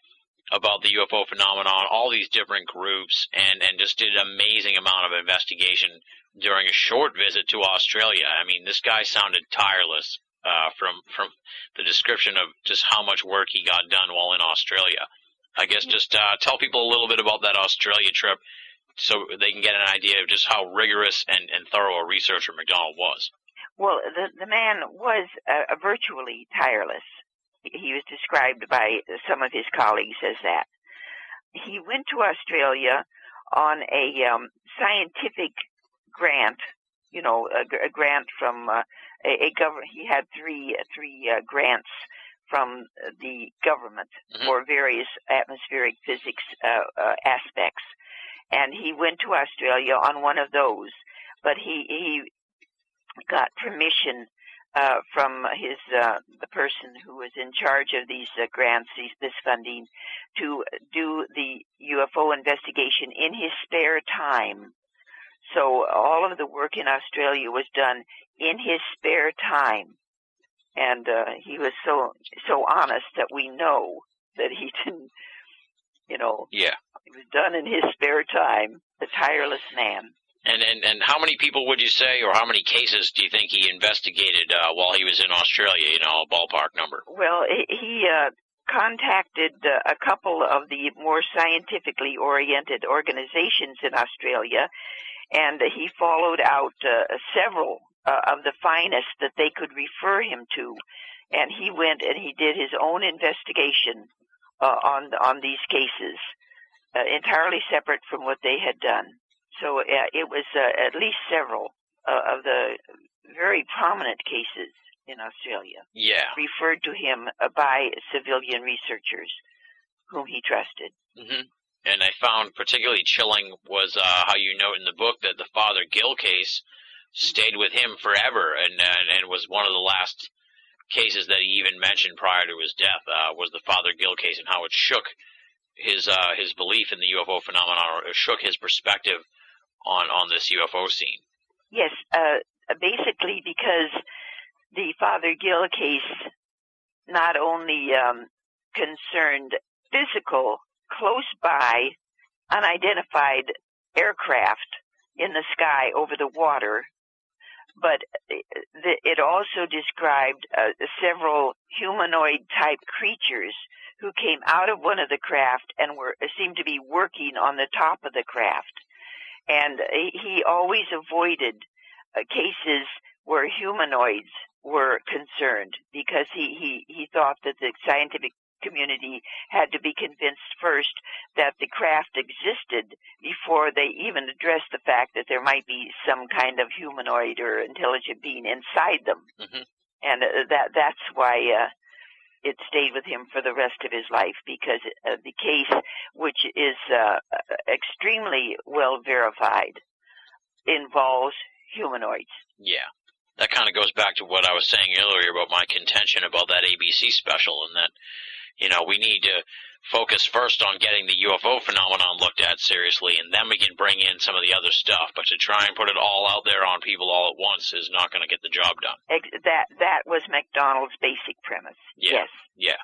[SPEAKER 3] about the UFO phenomenon, all these different groups, and just did an amazing amount of investigation during a short visit to Australia. I mean, this guy sounded tireless from the description of just how much work he got done while in Australia. I guess just tell people a little bit about that Australia trip, so they can get an idea of just how rigorous and thorough a researcher McDonald was.
[SPEAKER 4] Well, the man was virtually tireless. He was described by some of his colleagues as that. He went to Australia on a scientific grant, a grant from a government. He had three grants from the government for various atmospheric physics aspects. And he went to Australia on one of those, but he got permission from the person who was in charge of these grants, this funding, to do the UFO investigation in his spare time. So all of the work in Australia was done in his spare time, and he was so honest that we know that he didn't. It was done in his spare time, the tireless man.
[SPEAKER 3] And how many people would you say, or how many cases do you think he investigated while he was in Australia, a ballpark number?
[SPEAKER 4] Well, he contacted a couple of the more scientifically oriented organizations in Australia, and he followed out several of the finest that they could refer him to, and he went and he did his own investigation on these cases, entirely separate from what they had done. So it was at least several of the very prominent cases in Australia referred to him by civilian researchers whom he trusted.
[SPEAKER 3] Mm-hmm. And I found particularly chilling was how you note in the book that the Father Gill case stayed with him forever, and was one of the last cases that he even mentioned prior to his death, was the Father Gill case, and how it shook his belief in the UFO phenomenon, or it shook his perspective on this UFO scene.
[SPEAKER 4] Yes, basically because the Father Gill case not only concerned physical, close by, unidentified aircraft in the sky over the water, but it also described several humanoid-type creatures who came out of one of the craft and seemed to be working on the top of the craft. And he always avoided cases where humanoids were concerned, because he thought that the scientific community had to be convinced first that the craft existed before they even addressed the fact that there might be some kind of humanoid or intelligent being inside them.
[SPEAKER 3] Mm-hmm.
[SPEAKER 4] And that's why it stayed with him for the rest of his life, because the case, which is extremely well verified, involves humanoids.
[SPEAKER 3] Yeah. That kind of goes back to what I was saying earlier about my contention about that ABC special, and that, we need to focus first on getting the UFO phenomenon looked at seriously, and then we can bring in some of the other stuff. But to try and put it all out there on people all at once is not going to get the job done.
[SPEAKER 4] That was McDonald's basic premise.
[SPEAKER 3] Yeah,
[SPEAKER 4] Yes.
[SPEAKER 3] Yeah.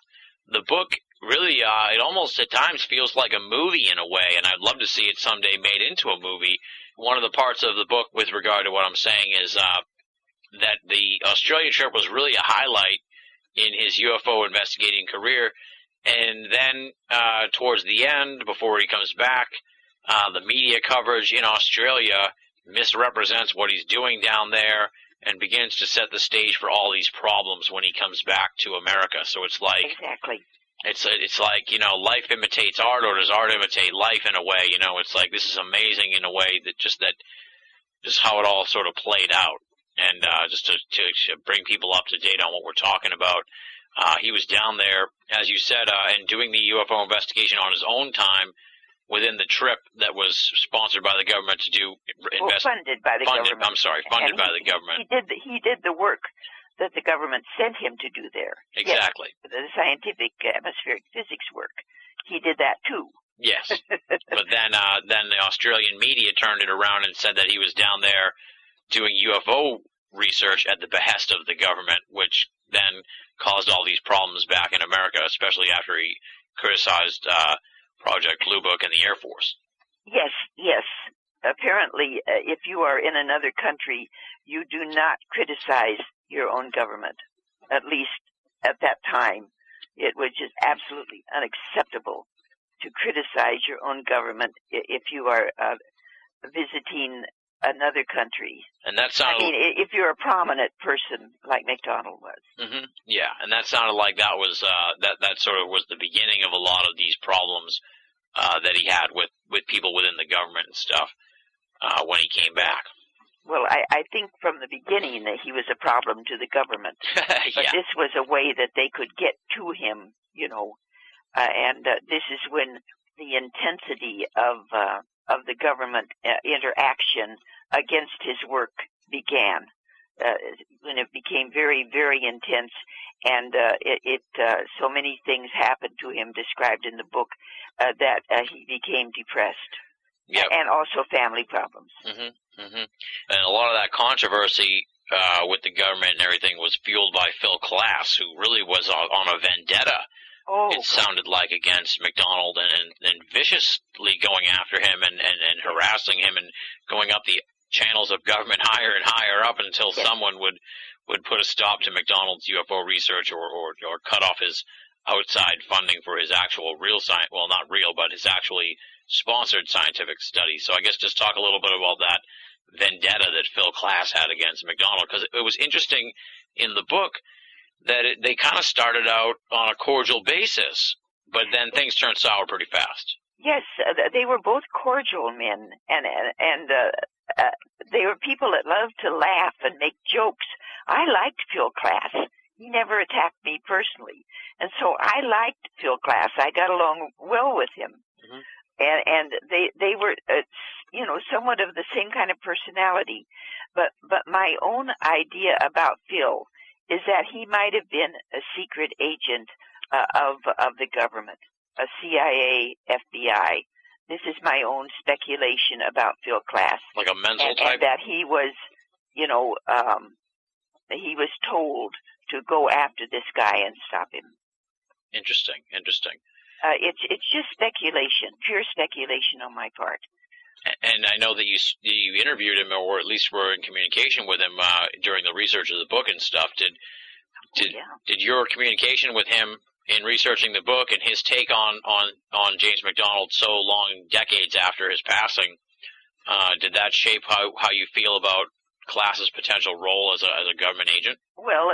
[SPEAKER 3] The book really, it almost at times feels like a movie in a way, and I'd love to see it someday made into a movie. One of the parts of the book with regard to what I'm saying is that the Australian trip was really a highlight in his UFO investigating career. And then towards the end, before he comes back, the media coverage in Australia misrepresents what he's doing down there and begins to set the stage for all these problems when he comes back to America. So it's like,
[SPEAKER 4] exactly.
[SPEAKER 3] It's like, life imitates art, or does art imitate life in a way? It's like, this is amazing in a way that just how it all sort of played out. And just to bring people up to date on what we're talking about, he was down there, as you said, and doing the UFO investigation on his own time within the trip that was sponsored by the government to do
[SPEAKER 4] funded by the government.
[SPEAKER 3] I'm sorry, funded by the government.
[SPEAKER 4] He did the work that the government sent him to do there.
[SPEAKER 3] Exactly.
[SPEAKER 4] Yes, the scientific atmospheric physics work. He did that too.
[SPEAKER 3] Yes. But then the Australian media turned it around and said that he was down there doing UFO research at the behest of the government, which then caused all these problems back in America, especially after he criticized Project Blue Book and the Air Force.
[SPEAKER 4] Yes. Apparently, if you are in another country, you do not criticize your own government. At least at that time, it was just absolutely unacceptable to criticize your own government if you are visiting another country.
[SPEAKER 3] And that sounded,
[SPEAKER 4] if you're a prominent person like McDonald was.
[SPEAKER 3] Mm-hmm. Yeah, and that sounded like that was that sort of was the beginning of a lot of these problems that he had with people within the government and stuff when he came back.
[SPEAKER 4] Well, I think from the beginning that he was a problem to the government. But
[SPEAKER 3] Yeah.
[SPEAKER 4] this was a way that they could get to him, and this is when the intensity of the government interaction against his work began, when it became very, very intense, and so many things happened to him described in the book that he became depressed.
[SPEAKER 3] Yep.
[SPEAKER 4] And also family problems.
[SPEAKER 3] Mm-hmm. Mm-hmm. And a lot of that controversy with the government and everything was fueled by Phil Klass, who really was on a vendetta.
[SPEAKER 4] Oh,
[SPEAKER 3] it sounded like against McDonald and viciously going after him and harassing him and going up the channels of government higher and higher up until
[SPEAKER 4] yes.
[SPEAKER 3] someone would put a stop to McDonald's UFO research or cut off his outside funding for his actual real science, well, not real, but his actually sponsored scientific studies. So I guess just talk a little bit about that vendetta that Phil Klass had against McDonald, because it was interesting in the book that they kind of started out on a cordial basis, but then things turned sour pretty fast.
[SPEAKER 4] Yes, they were both cordial men, and they were people that loved to laugh and make jokes. I liked Phil Klass. He never attacked me personally, and so I liked Phil Klass. I got along well with him, and they were, somewhat of the same kind of personality. But my own idea about Phil is that he might have been a secret agent of the government, a CIA, FBI. This is my own speculation about Phil Klass.
[SPEAKER 3] Like a mental type?
[SPEAKER 4] And that he was, he was told to go after this guy and stop him.
[SPEAKER 3] Interesting.
[SPEAKER 4] It's just speculation, pure speculation on my part.
[SPEAKER 3] And I know that you interviewed him, or at least were in communication with him during the research of the book and stuff. Did your communication with him in researching the book and his take on James McDonald so long, decades after his passing, did that shape how you feel about Klass's potential role as a government agent?
[SPEAKER 4] Well,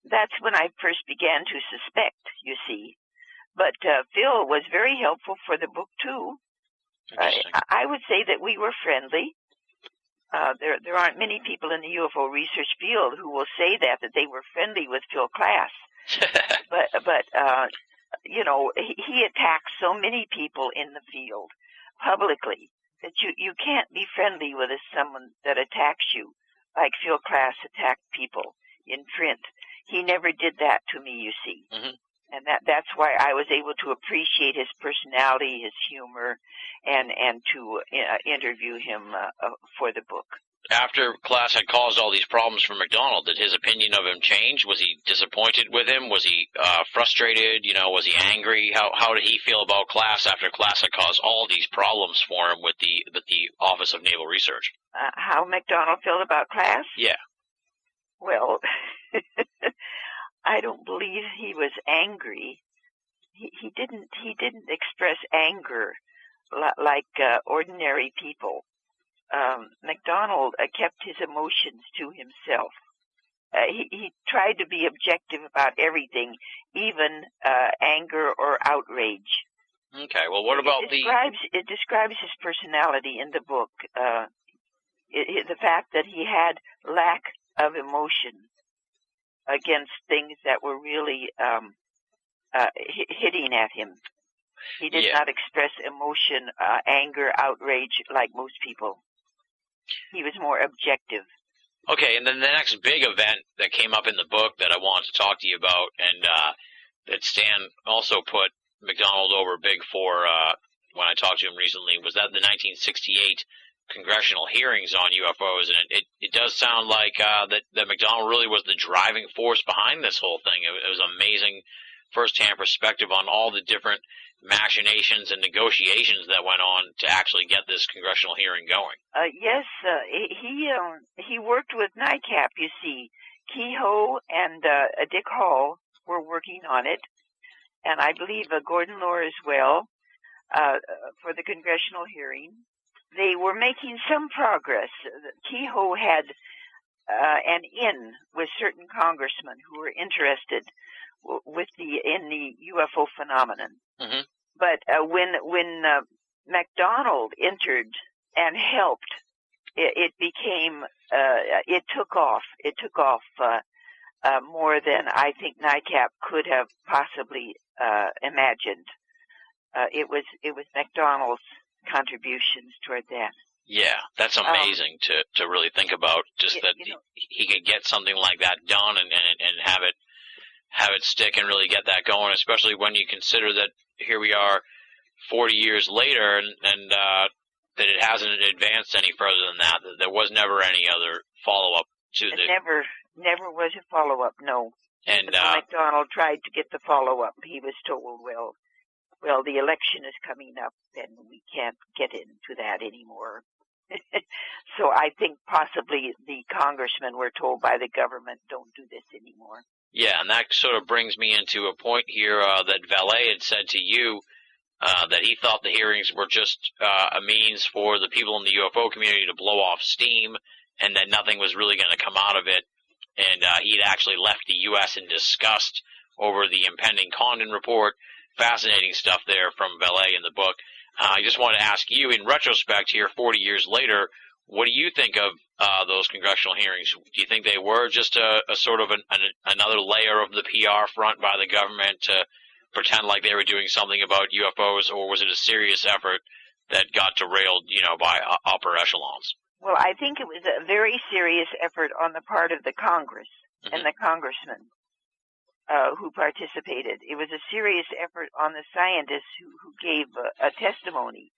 [SPEAKER 4] that's when I first began to suspect, you see. But Phil was very helpful for the book, too. I would say that we were friendly. There aren't many people in the UFO research field who will say that they were friendly with Phil Klass. but he attacks so many people in the field publicly that you can't be friendly with someone that attacks you like Phil Klass attacked people in print. He never did that to me, you see. And that's why I was able to appreciate his personality, his humor, and to interview him for the book.
[SPEAKER 3] After Klass had caused all these problems for McDonald, did his opinion of him change? Was he disappointed with him? Was he frustrated? Was he angry? How did he feel about Klass after Klass had caused all these problems for him with the Office of Naval Research?
[SPEAKER 4] How McDonald felt about Klass?
[SPEAKER 3] Yeah.
[SPEAKER 4] Well, I don't believe he was angry. He didn't express anger like ordinary people. McDonald kept his emotions to himself. He tried to be objective about everything, even anger or outrage.
[SPEAKER 3] Okay. Well, what about
[SPEAKER 4] It describes his personality in the book. The fact that he had lack of emotion against things that were really hitting at him. He did not express emotion, anger, outrage like most people. He was more objective.
[SPEAKER 3] Okay, and then the next big event that came up in the book that I wanted to talk to you about, and that Stan also put McDonald over big for when I talked to him recently, was that the 1968 congressional hearings on UFOs, and it does sound like that McDonald really was the driving force behind this whole thing. It was amazing first-hand perspective on all the different machinations and negotiations that went on to actually get this congressional hearing going.
[SPEAKER 4] Yes, he worked with NICAP, you see. Kehoe and Dick Hall were working on it, and I believe Gordon Lohr as well, for the congressional hearing. They were making some progress. Kehoe had an in with certain congressmen who were interested in the UFO phenomenon. Mm-hmm. But when McDonald entered and helped, it became it took off. It took off more than I think NICAP could have possibly imagined. It was McDonald's contributions toward that.
[SPEAKER 3] Yeah, that's amazing to really think about. Just that he could get something like that done and have it stick and really get that going. Especially when you consider that here we are, 40 years later, and that it hasn't advanced any further than that. There was never any other follow up to the.
[SPEAKER 4] Never was a follow up. No. And McDonald tried to get the follow up. He was told, well, the election is coming up, and we can't get into that anymore. So I think possibly the congressmen were told by the government, don't do this anymore.
[SPEAKER 3] Yeah, and that sort of brings me into a point here that Valet had said to you that he thought the hearings were just a means for the people in the UFO community to blow off steam, and that nothing was really going to come out of it. And he'd actually left the U.S. in disgust over the impending Condon report. Fascinating stuff there from Valet in the book. I just want to ask you, in retrospect here, 40 years later, what do you think of those congressional hearings? Do you think they were just a sort of another layer of the PR front by the government to pretend like they were doing something about UFOs, or was it a serious effort that got derailed, by upper echelons?
[SPEAKER 4] Well, I think it was a very serious effort on the part of the Congress and the congressmen who participated. It was a serious effort on the scientists who gave a testimony.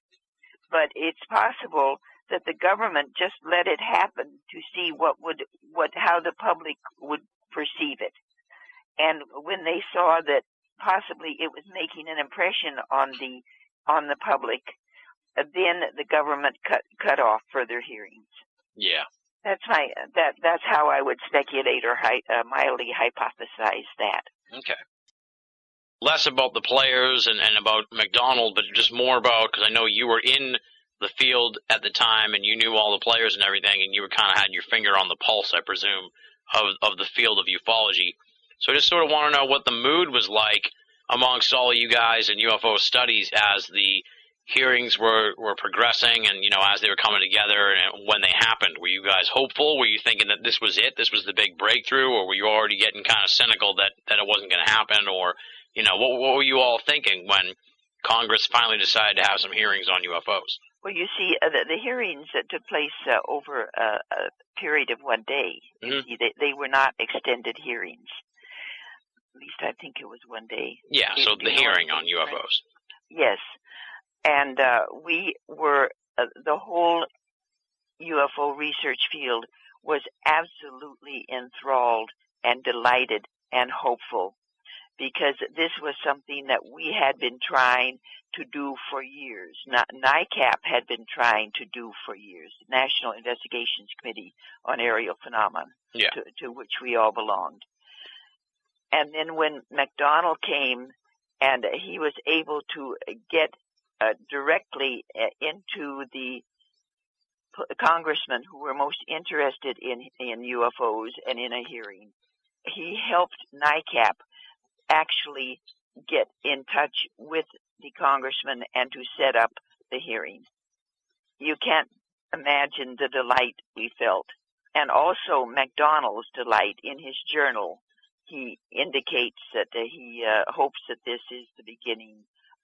[SPEAKER 4] But it's possible that the government just let it happen to see how the public would perceive it. And when they saw that possibly it was making an impression on the public, then the government cut off further hearings.
[SPEAKER 3] Yeah.
[SPEAKER 4] That's how I would speculate or mildly hypothesize that.
[SPEAKER 3] Okay. Less about the players and about McDonald, but just more about, because I know you were in the field at the time and you knew all the players and everything, and you were kind of had your finger on the pulse, I presume, of the field of ufology. So I just sort of want to know what the mood was like amongst all of you guys in UFO studies as the hearings were progressing and, as they were coming together and when they happened. Were you guys hopeful? Were you thinking that this was it? This was the big breakthrough? Or were you already getting kind of cynical that it wasn't going to happen? Or, what were you all thinking when Congress finally decided to have some hearings on UFOs?
[SPEAKER 4] Well, you see, the hearings that took place over a period of one day. You see, they were not extended hearings. At least I think it was one day.
[SPEAKER 3] Yeah, so the hearing on UFOs.
[SPEAKER 4] Yes. And we were, the whole UFO research field was absolutely enthralled and delighted and hopeful, because this was something that we had been trying to do for years. NICAP had been trying to do for years, National Investigations Committee on Aerial Phenomena, to which we all belonged. And then when McDonald came and he was able to get directly into the congressmen who were most interested in UFOs and in a hearing, he helped NICAP actually get in touch with the congressman and to set up the hearing. You can't imagine the delight we felt. And also McDonald's delight in his journal. He indicates that he hopes that this is the beginning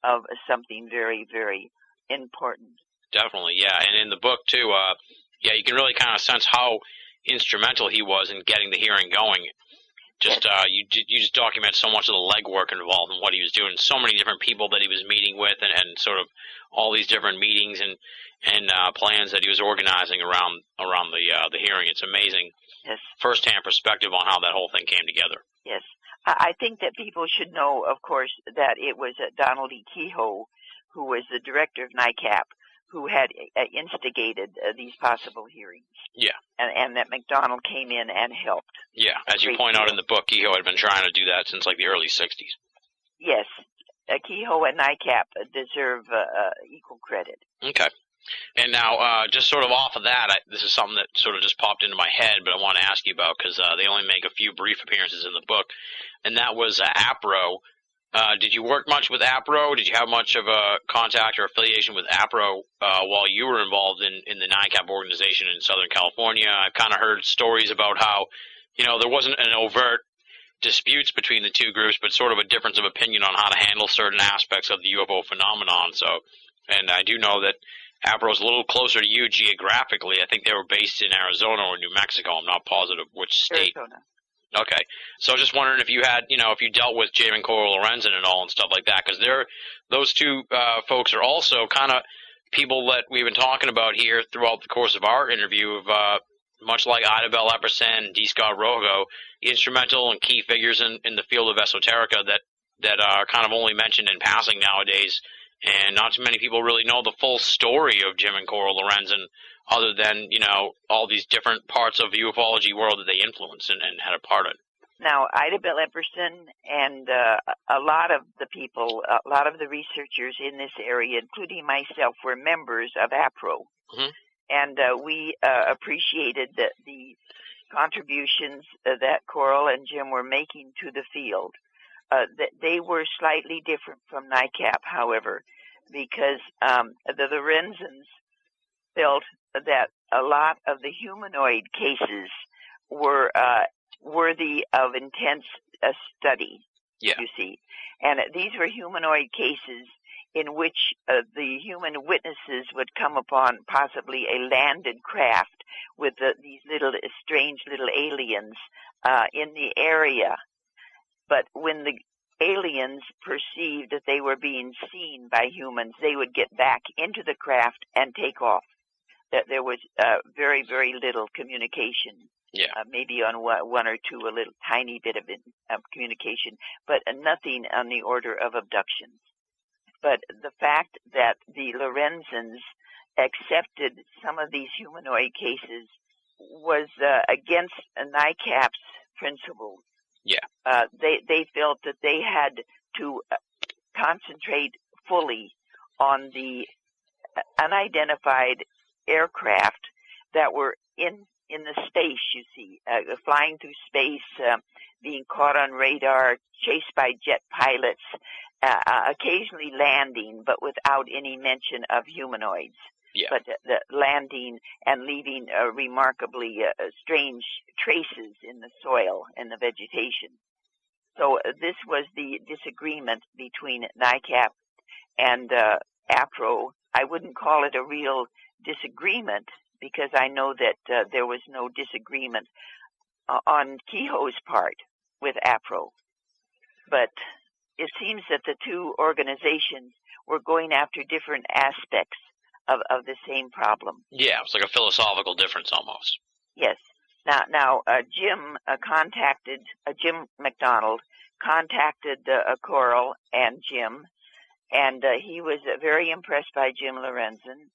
[SPEAKER 4] of something very, very important.
[SPEAKER 3] Definitely, yeah. And in the book, too, you can really kind of sense how instrumental he was in getting the hearing going. Just you just document so much of the legwork involved in what he was doing, so many different people that he was meeting with, and sort of all these different meetings and plans that he was organizing around the hearing. It's amazing.
[SPEAKER 4] Yes. First-hand
[SPEAKER 3] perspective on how that whole thing came together.
[SPEAKER 4] Yes. I think that people should know, of course, that it was Donald E. Kehoe, who was the director of NICAP, who had instigated these possible hearings.
[SPEAKER 3] Yeah.
[SPEAKER 4] And that McDonald came in and helped.
[SPEAKER 3] Yeah, as you point out in the book, Kehoe had been trying to do that since like the early 60s.
[SPEAKER 4] Yes. Kehoe and NICAP deserve equal credit.
[SPEAKER 3] Okay. And now, just sort of off of that, this is something that sort of just popped into my head, but I want to ask you about because they only make a few brief appearances in the book, and that was APRO. Did you work much with APRO? Did you have much of a contact or affiliation with APRO while you were involved in the NICAP organization in Southern California? I've kind of heard stories about how, there wasn't an overt disputes between the two groups, but sort of a difference of opinion on how to handle certain aspects of the UFO phenomenon. And I do know that APRO's a little closer to you geographically. I think they were based in Arizona or New Mexico. I'm not positive which state.
[SPEAKER 4] Arizona.
[SPEAKER 3] Okay. So I was just wondering if you had, if you dealt with Jamin Coral Lorenzen and all and stuff like that, because those two folks are also kind of people that we've been talking about here throughout the course of our interview of, much like Ida Bell Epperson and D. Scott Rogo, instrumental and key figures in the field of esoterica that are kind of only mentioned in passing nowadays. And not too many people really know the full story of Jamin Coral Lorenzen, other than, all these different parts of the ufology world that they influenced and had a part in.
[SPEAKER 4] Now, Ida Bell Epperson and a lot of the people, a lot of the researchers in this area, including myself, were members of APRO.
[SPEAKER 3] Mm-hmm.
[SPEAKER 4] And we appreciated the contributions that Coral and Jim were making to the field. They were slightly different from NICAP, however, because the Lorenzens felt that a lot of the humanoid cases were worthy of intense study, you see. And these were humanoid cases in which the human witnesses would come upon possibly a landed craft with these strange little aliens in the area. But when the aliens perceived that they were being seen by humans, they would get back into the craft and take off. That there was very, very little communication. Maybe on one or two, a little tiny bit of communication, but nothing on the order of abductions. But the fact that the Lorenzens accepted some of these humanoid cases was against NICAP's principles. They felt that they had to concentrate fully on the unidentified aircraft that were in the space, you see, flying through space, being caught on radar, chased by jet pilots, occasionally landing, but without any mention of humanoids. But the landing and leaving remarkably strange traces in the soil and the vegetation. So this was the disagreement between NICAP and APRO. I wouldn't call it a real disagreement, because I know that there was no disagreement on Kehoe's part with APRO. But it seems that the two organizations were going after different aspects of the same problem.
[SPEAKER 3] It's like a philosophical difference almost.
[SPEAKER 4] Yes. Now, Jim Jim McDonald contacted Coral and Jim, and he was very impressed by Jim Lorenzen.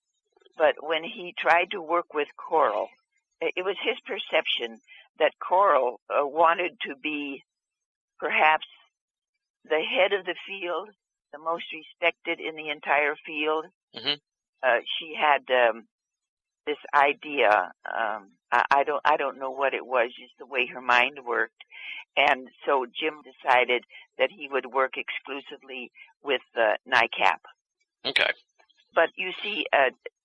[SPEAKER 4] But when he tried to work with Coral, it was his perception that Coral wanted to be perhaps the head of the field, the most respected in the entire field.
[SPEAKER 3] Mm-hmm.
[SPEAKER 4] She had this idea. I don't know what it was, just the way her mind worked. And so Jim decided that he would work exclusively with NICAP.
[SPEAKER 3] Okay.
[SPEAKER 4] But you see,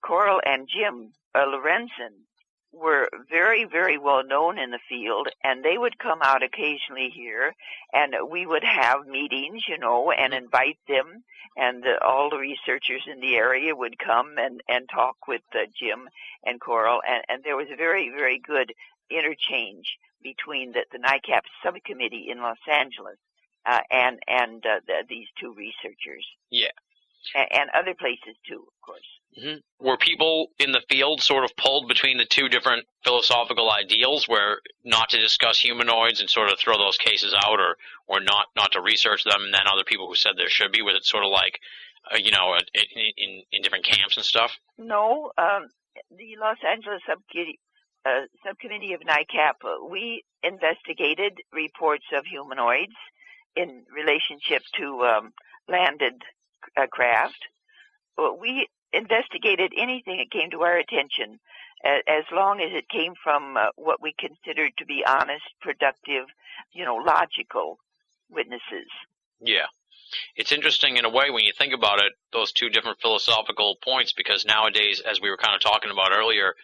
[SPEAKER 4] Coral and Jim Lorenzen were very, very well known in the field, and they would come out occasionally here, and we would have meetings, and invite them, and all the researchers in the area would come and talk with Jim and Coral, and there was a very, very good interchange between the NICAP subcommittee in Los Angeles and these two researchers. And other places too, of course.
[SPEAKER 3] Mm-hmm. Were people in the field sort of pulled between the two different philosophical ideals, where not to discuss humanoids and sort of throw those cases out, or not to research them, and then other people who said there should be? Was it sort of like, in different camps and stuff?
[SPEAKER 4] No, the Los Angeles subcommittee of NICAP, we investigated reports of humanoids in relationship to landed craft. We investigated anything that came to our attention, as long as it came from what we considered to be honest, productive, logical witnesses.
[SPEAKER 3] It's interesting in a way when you think about it, those two different philosophical points, because nowadays, as we were kind of talking about earlier,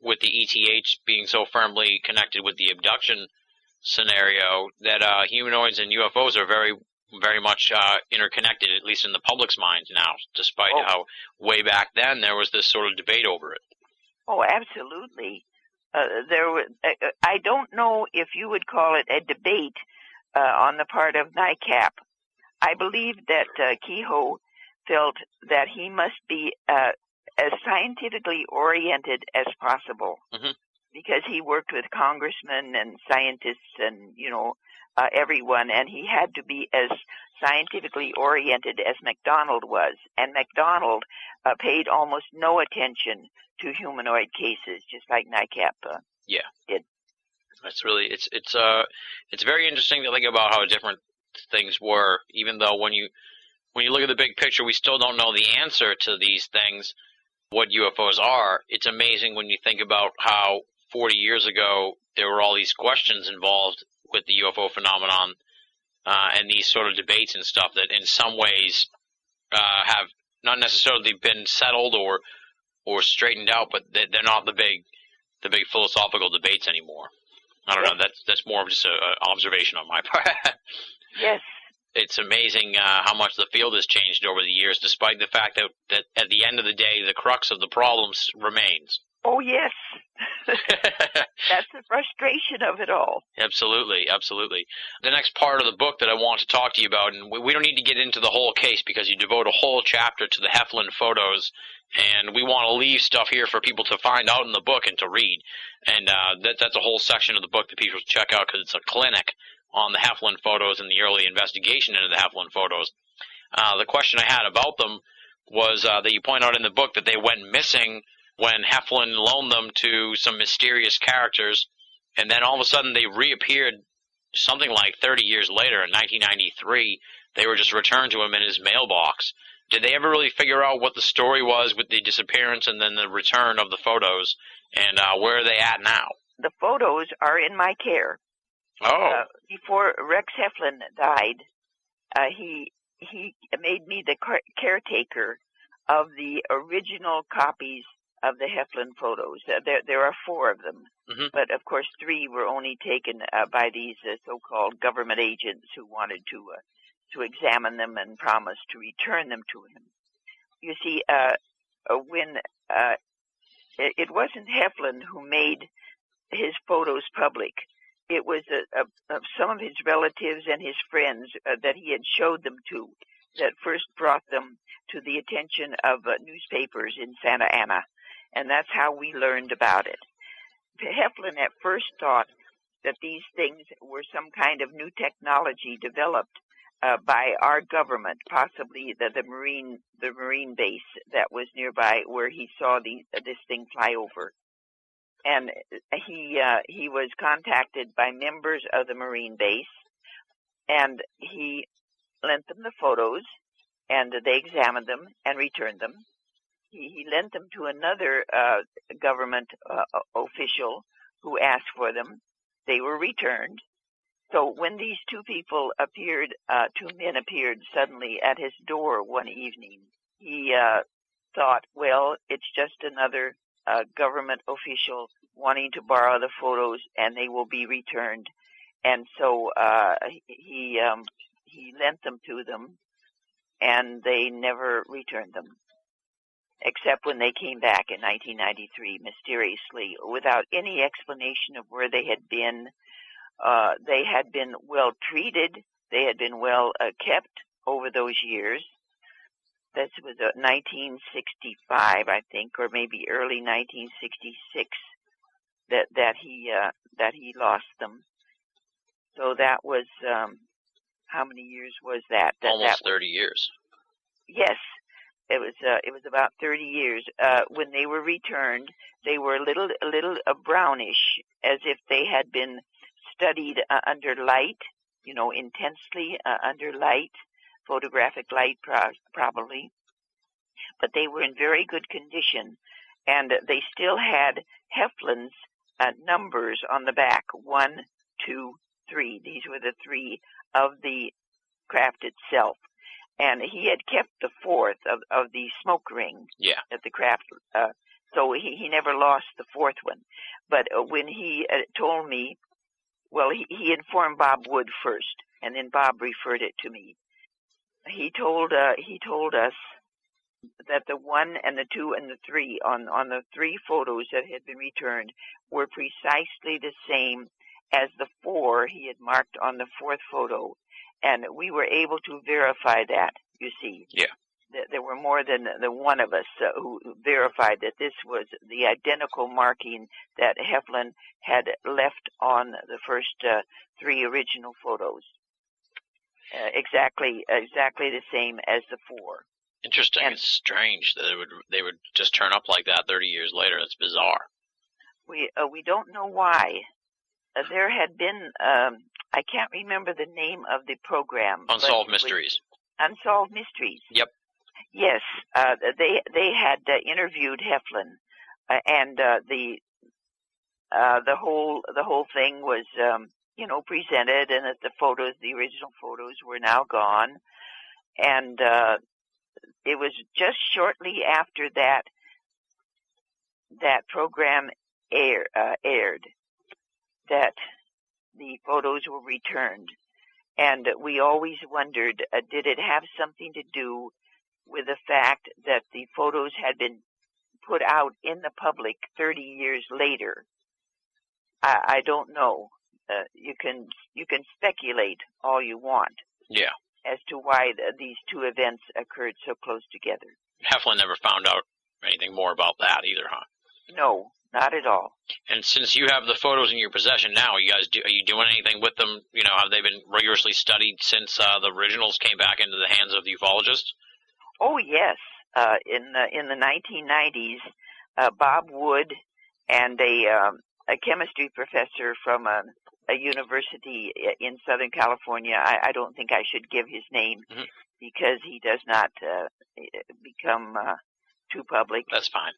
[SPEAKER 3] with the ETH being so firmly connected with the abduction scenario, that humanoids and UFOs are very, very much interconnected, at least in the public's minds now, despite how way back then there was this sort of debate over it.
[SPEAKER 4] Oh, absolutely. I don't know if you would call it a debate on the part of NICAP. I believe that Kehoe felt that he must be as scientifically oriented as possible, because he worked with congressmen and scientists and, everyone, and he had to be as scientifically oriented as McDonald was. And McDonald paid almost no attention to humanoid cases, just like NICAP did.
[SPEAKER 3] It's really it's very interesting to think about how different things were. Even though when you look at the big picture, we still don't know the answer to these things, what UFOs are. It's amazing when you think about how 40 years ago there were all these questions involved with the UFO phenomenon and these sort of debates and stuff that in some ways have not necessarily been settled or straightened out, but they're not the big philosophical debates anymore. I don't know. That's more of just an observation on my part.
[SPEAKER 4] Yes.
[SPEAKER 3] It's amazing how much the field has changed over the years, despite the fact that at the end of the day, the crux of the problems remains.
[SPEAKER 4] Oh, yes. That's the frustration of it all.
[SPEAKER 3] Absolutely, absolutely. The next part of the book that I want to talk to you about, and we don't need to get into the whole case because you devote a whole chapter to the Heflin photos, and we want to leave stuff here for people to find out in the book and to read. And that's a whole section of the book that people should check out because it's a clinic on the Heflin photos and the early investigation into the Heflin photos. The question I had about them was that you point out in the book that they went missing when Heflin loaned them to some mysterious characters, and then all of a sudden they reappeared something like 30 years later in 1993. They were just returned to him in his mailbox. Did they ever really figure out what the story was with the disappearance and then the return of the photos, and where are they at now?
[SPEAKER 4] The photos are in my care.
[SPEAKER 3] Oh.
[SPEAKER 4] Before Rex Heflin died, he made me the caretaker of the original copies of the Heflin photos. There are 4 of them, but of course 3 were only taken by these so-called government agents who wanted to examine them and promised to return them to him. You see, when it wasn't Heflin who made his photos public, it was some of his relatives and his friends that he had showed them to that first brought them to the attention of newspapers in Santa Ana. And that's how we learned about it. Heflin at first thought that these things were some kind of new technology developed by our government, possibly the marine base that was nearby where he saw this thing fly over. And he was contacted by members of the Marine base, and he lent them the photos, and they examined them and returned them. He lent them to another government official who asked for them. They were returned. So when these 2 people appeared, 2 men appeared suddenly at his door one evening, he thought, well, it's just another government official wanting to borrow the photos, and they will be returned. And so he lent them to them, and they never returned them, except when they came back in 1993 mysteriously without any explanation of where they had been. They had been well treated. They had been well kept over those years. This was 1965, I think, or maybe early 1966 that he lost them. So that was how many years was that?
[SPEAKER 3] Almost 30 years.
[SPEAKER 4] Yes. It was about 30 years. When they were returned, they were a little brownish, as if they had been studied under light, intensely under light, photographic light probably. But they were in very good condition, and they still had Heflin's numbers on the back, 1, 2, 3. These were the 3 of the craft itself. And he had kept the 4th of the smoke ring at the craft, so he never lost the 4th one. But when he told me, well, he informed Bob Wood first, and then Bob referred it to me. He told us that the 1 and the 2 and the 3 on the 3 photos that had been returned were precisely the same as the 4 he had marked on the 4th photo. And we were able to verify that, you see. Yeah. There were more than the one of us who verified that this was the identical marking that Heflin had left on the first 3 original photos. Exactly the same as the 4.
[SPEAKER 3] Interesting. And it's strange that they would just turn up like that 30 years later. That's bizarre.
[SPEAKER 4] We don't know why. there had been, I can't remember the name of the program.
[SPEAKER 3] Unsolved Mysteries.
[SPEAKER 4] Unsolved Mysteries.
[SPEAKER 3] Yep.
[SPEAKER 4] Yes, they had interviewed Heflin, and the whole thing was presented, and that the original photos were now gone, and it was just shortly after that program aired that the photos were returned, and we always wondered, did it have something to do with the fact that the photos had been put out in the public 30 years later? I don't know. You can speculate all you want.
[SPEAKER 3] Yeah.
[SPEAKER 4] As to why these two events occurred so close together.
[SPEAKER 3] Heflin never found out anything more about that either, huh?
[SPEAKER 4] No, not at all.
[SPEAKER 3] And since you have the photos in your possession now, are you doing anything with them? Have they been rigorously studied since the originals came back into the hands of the ufologists?
[SPEAKER 4] Oh yes, in the 1990s, Bob Wood and a chemistry professor from a university in Southern California. I don't think I should give his name because he does not become too public.
[SPEAKER 3] That's fine.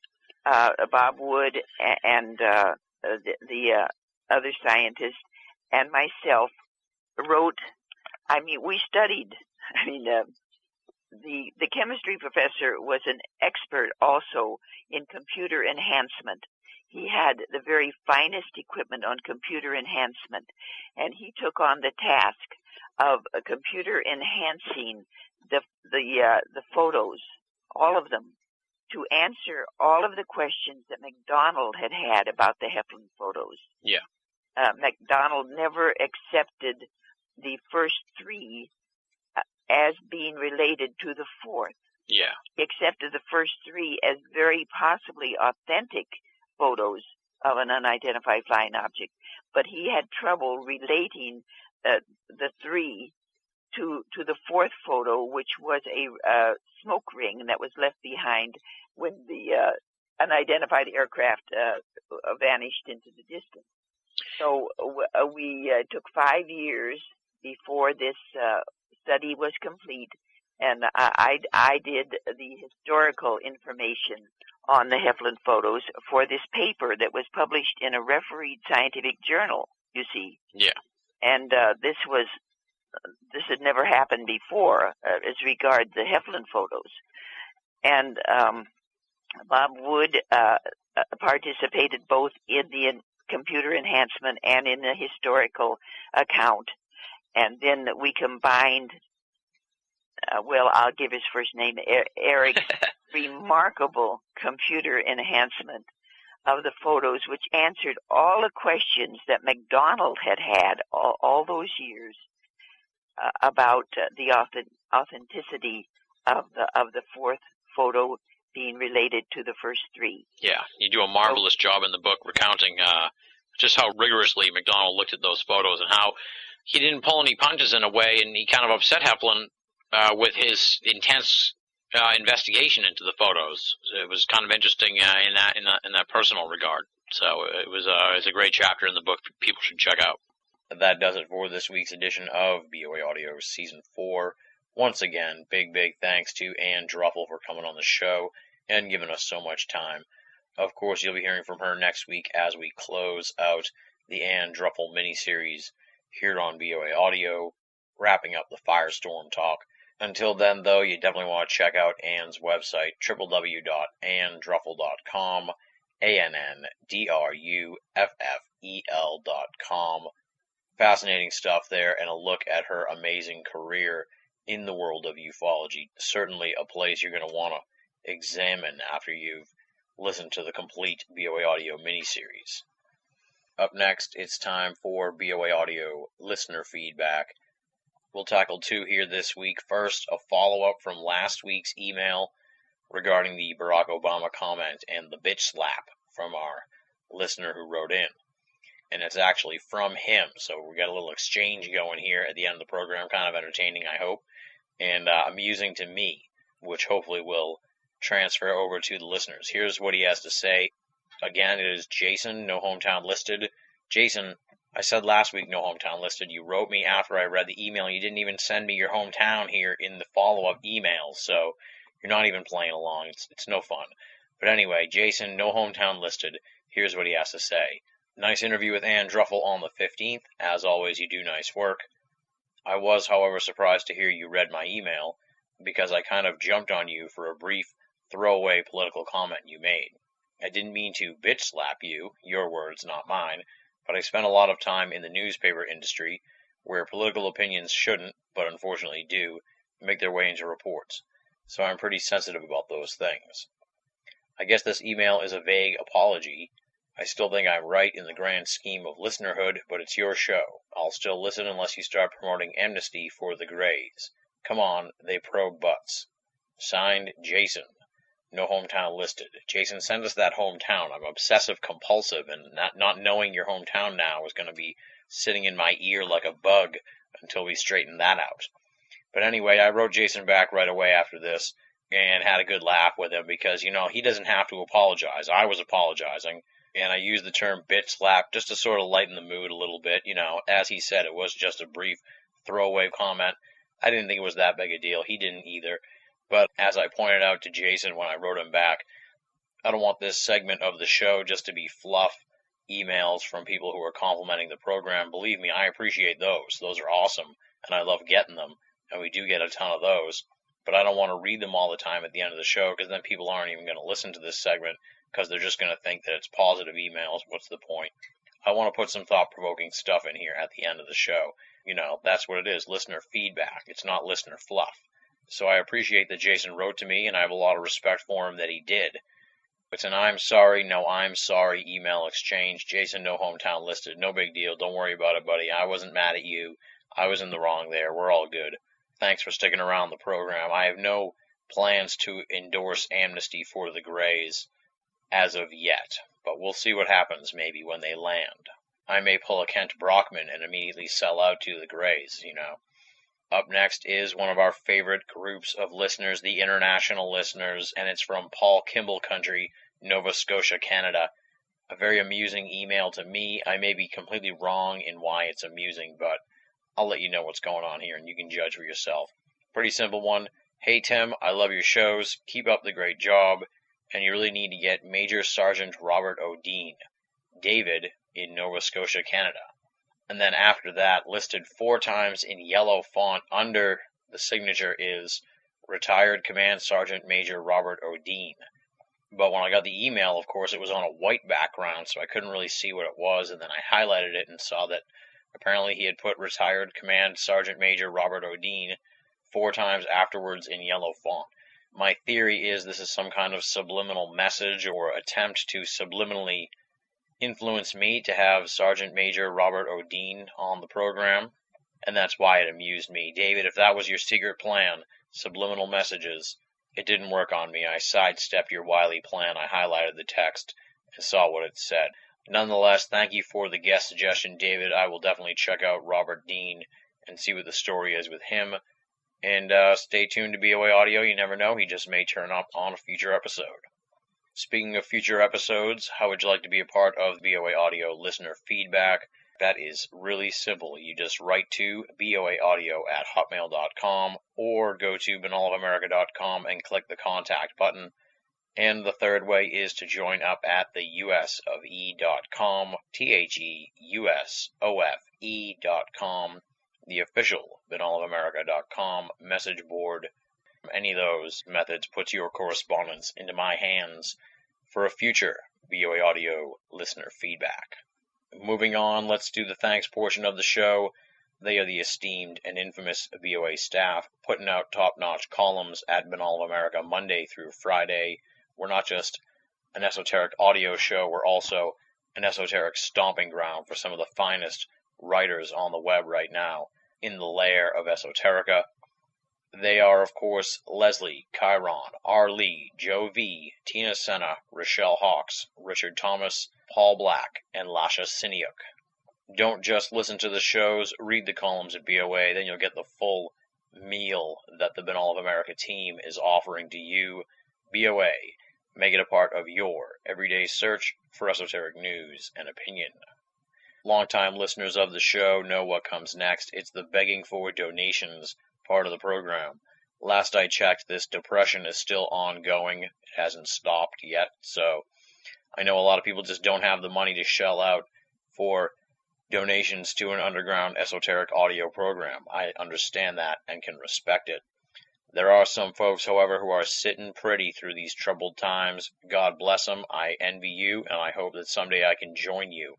[SPEAKER 4] Bob Wood and the other scientist and myself wrote. We studied. The chemistry professor was an expert also in computer enhancement. He had the very finest equipment on computer enhancement, and he took on the task of computer enhancing the photos, all of them, to answer all of the questions that McDonald had about the Heflin photos.
[SPEAKER 3] Yeah.
[SPEAKER 4] McDonald never accepted the first three as being related to the fourth.
[SPEAKER 3] Yeah.
[SPEAKER 4] He accepted the first three as very possibly authentic photos of an unidentified flying object, but he had trouble relating the three to the fourth photo, which was a smoke ring that was left behind when the unidentified aircraft vanished into the distance. So we took 5 years before this study was complete, and I did the historical information on the Heflin photos for this paper that was published in a refereed scientific journal, you see.
[SPEAKER 3] Yeah.
[SPEAKER 4] And this had never happened before as regards the Heflin photos. And Bob Wood participated both in the computer enhancement and in the historical account. And then we combined, I'll give his first name, Eric's remarkable computer enhancement of the photos, which answered all the questions that McDonald had all those years about the authenticity of the fourth photo being related to the first three.
[SPEAKER 3] Yeah, you do a marvelous job in the book recounting just how rigorously McDonald looked at those photos and how he didn't pull any punches in a way, and he kind of upset Heflin with his intense investigation into the photos. It was kind of interesting in that personal regard. So it was a great chapter in the book people should check out. That does it for this week's edition of BoAAudio Season 4. Once again, big thanks to Ann Druffel for coming on the show and giving us so much time. Of course, you'll be hearing from her next week as we close out the Ann Druffel miniseries here on BoAAudio, wrapping up the Firestorm talk. Until then, though, you definitely want to check out Ann's website, www.anndruffel.com, ANNDRUFFEL.com. Fascinating stuff there, and a look at her amazing career in the world of ufology. Certainly a place you're going to want to examine after you've listened to the complete BoAAudio miniseries. Up next, it's time for BoAAudio listener feedback. We'll tackle two here this week. First, a follow-up from last week's email regarding the Barack Obama comment and the bitch slap from our listener who wrote in. And it's actually from him, so we got a little exchange going here at the end of the program, kind of entertaining, I hope, and amusing to me, which hopefully will transfer over to the listeners. Here's what he has to say. Again, it is Jason, no hometown listed. Jason, I said last week, no hometown listed. You wrote me after I read the email. You didn't even send me your hometown here in the follow-up emails, so you're not even playing along. It's no fun. But anyway, Jason, no hometown listed. Here's what he has to say. Nice interview with Ann Druffel on the 15th. As always, you do nice work. I was, however, surprised to hear you read my email, because I kind of jumped on you for a brief, throwaway political comment you made. I didn't mean to bitch slap you, your words, not mine, but I spent a lot of time in the newspaper industry, where political opinions shouldn't, but unfortunately do, make their way into reports, so I'm pretty sensitive about those things. I guess this email is a vague apology. I still think I'm right in the grand scheme of listenerhood, but it's your show. I'll still listen unless you start promoting amnesty for the Greys. Come on, they probe butts. Signed, Jason. No hometown listed. Jason, send us that hometown. I'm obsessive compulsive, and not knowing your hometown now is going to be sitting in my ear like a bug until we straighten that out. But anyway, I wrote Jason back right away after this and had a good laugh with him because, he doesn't have to apologize. I was apologizing, and I used the term bitch slap just to sort of lighten the mood a little bit. As he said, it was just a brief throwaway comment. I didn't think it was that big a deal. He didn't either. But as I pointed out to Jason when I wrote him back, I don't want this segment of the show just to be fluff emails from people who are complimenting the program. Believe me, I appreciate those. Those are awesome, and I love getting them, and we do get a ton of those. But I don't want to read them all the time at the end of the show, because then people aren't even going to listen to this segment, because they're just going to think that it's positive emails. What's the point? I want to put some thought-provoking stuff in here at the end of the show. That's what it is, listener feedback. It's not listener fluff. So I appreciate that Jason wrote to me, and I have a lot of respect for him that he did. It's an I'm sorry, no I'm sorry email exchange. Jason, no hometown listed. No big deal. Don't worry about it, buddy. I wasn't mad at you. I was in the wrong there. We're all good. Thanks for sticking around the program. I have no plans to endorse amnesty for the Greys as of yet, but we'll see what happens maybe when they land. I may pull a Kent Brockman and immediately sell out to the Greys, Up next is one of our favorite groups of listeners, the international listeners, and it's from Paul Kimball Country, Nova Scotia, Canada. A very amusing email to me. I may be completely wrong in why it's amusing, but I'll let you know what's going on here, and you can judge for yourself. Pretty simple one. Hey, Tim, I love your shows. Keep up the great job, and you really need to get Major Sergeant Robert O'Dean, David, in Nova Scotia, Canada. And then after that, listed 4 times in yellow font under the signature is Retired Command Sergeant Major Robert O'Dean. But when I got the email, of course, it was on a white background, so I couldn't really see what it was, and then I highlighted it and saw that apparently he had put Retired Command Sergeant Major Robert O'Dean 4 times afterwards in yellow font. My theory is this is some kind of subliminal message or attempt to subliminally influenced me to have Sergeant Major Robert O'Dean on the program, and that's why it amused me. David, if that was your secret plan, subliminal messages, it didn't work on me. I sidestepped your wily plan. I highlighted the text and saw what it said. Nonetheless, thank you for the guest suggestion, David. I will definitely check out Robert Dean and see what the story is with him. And stay tuned to BoAAudio. You never know. He just may turn up on a future episode. Speaking of future episodes, how would you like to be a part of BoAAudio listener feedback? That is really simple. You just write to boaaudio@hotmail.com or go to banalofamerica.com and click the contact button. And the third way is to join up at the usofe.com, THEUSOFE.com, the official banalofamerica.com message board. Any of those methods puts your correspondence into my hands for a future BoAAudio listener feedback. Moving on, let's do the thanks portion of the show. They are the esteemed and infamous BOA staff, putting out top-notch columns at Banal of America Monday through Friday. We're not just an esoteric audio show, we're also an esoteric stomping ground for some of the finest writers on the web right now in the lair of esoterica. They are, of course, Leslie, Chiron, R. Lee, Joe V., Tina Senna, Rochelle Hawks, Richard Thomas, Paul Black, and Lasha Siniuk. Don't just listen to the shows, read the columns at BOA, then you'll get the full meal that the Banal of America team is offering to you. BOA, make it a part of your everyday search for esoteric news and opinion. Longtime listeners of the show know what comes next. It's the begging for donations part of the program. Last I checked, this depression is still ongoing. It hasn't stopped yet, so I know a lot of people just don't have the money to shell out for donations to an underground esoteric audio program. I understand that and can respect it. There are some folks, however, who are sitting pretty through these troubled times. God bless them. I envy you, and I hope that someday I can join you.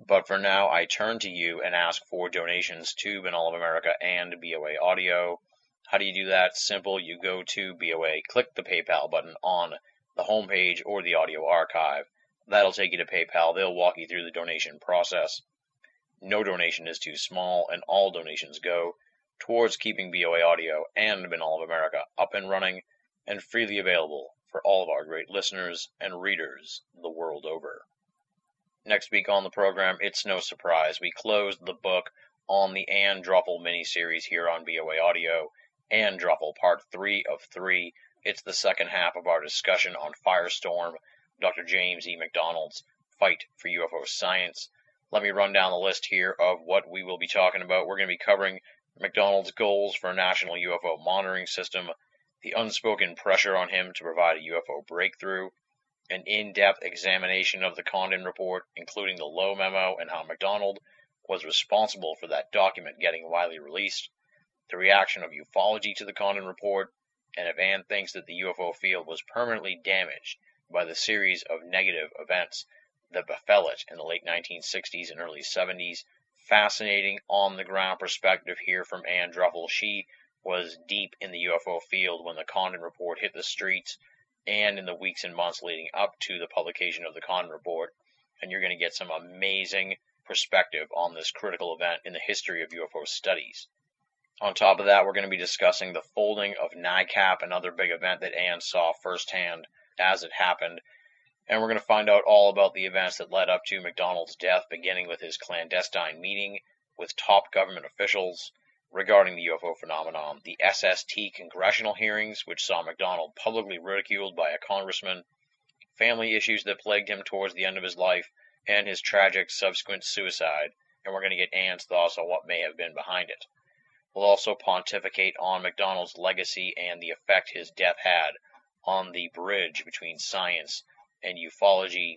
[SPEAKER 3] But for now, I turn to you and ask for donations to Banal of America and BoAAudio. How do you do that? Simple. You go to BoA, click the PayPal button on the homepage or the audio archive. That'll take you to PayPal. They'll walk you through the donation process. No donation is too small, and all donations go towards keeping BoAAudio and Banal of America up and running and freely available for all of our great listeners and readers the world over. Next week on the program, it's no surprise, we closed the book on the Ann Druffel miniseries here on BoAAudio, Ann Druffel Part 3 of 3. It's the second half of our discussion on Firestorm, Dr. James E. McDonald's fight for UFO science. Let me run down the list here of what we will be talking about. We're going to be covering McDonald's goals for a national UFO monitoring system, the unspoken pressure on him to provide a UFO breakthrough, an in-depth examination of the Condon report, including the Lowe memo and how McDonald was responsible for that document getting widely released, the reaction of ufology to the Condon report, and if Ann thinks that the UFO field was permanently damaged by the series of negative events that befell it in the late 1960s and early 70s. Fascinating on-the-ground perspective here from Ann Druffel. She was deep in the UFO field when the Condon report hit the streets and in the weeks and months leading up to the publication of the Condon report, and you're going to get some amazing perspective on this critical event in the history of UFO studies. On top of that, we're going to be discussing the folding of NICAP, another big event that Ann saw firsthand as it happened, and we're going to find out all about the events that led up to McDonald's death, beginning with his clandestine meeting with top government officials regarding the UFO phenomenon, the SST congressional hearings, which saw McDonald publicly ridiculed by a congressman, family issues that plagued him towards the end of his life, and his tragic subsequent suicide, and we're going to get Ann's thoughts on what may have been behind it. We'll also pontificate on McDonald's legacy and the effect his death had on the bridge between science and ufology,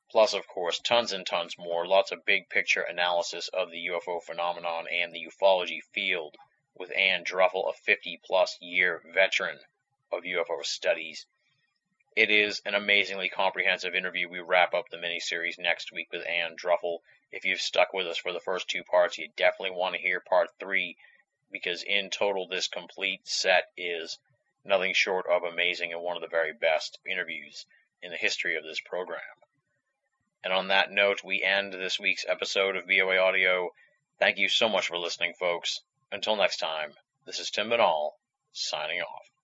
[SPEAKER 3] plus, of course, tons and tons more, lots of big picture analysis of the UFO phenomenon and the ufology field with Ann Druffel, a 50-plus year veteran of UFO studies. It is an amazingly comprehensive interview. We wrap up the miniseries next week with Ann Druffel. If you've stuck with us for the first two parts, you definitely want to hear part 3, because in total this complete set is nothing short of amazing and one of the very best interviews in the history of this program. And on that note, we end this week's episode of BoAAudio. Thank you so much for listening, folks. Until next time, this is Tim Banal, signing off.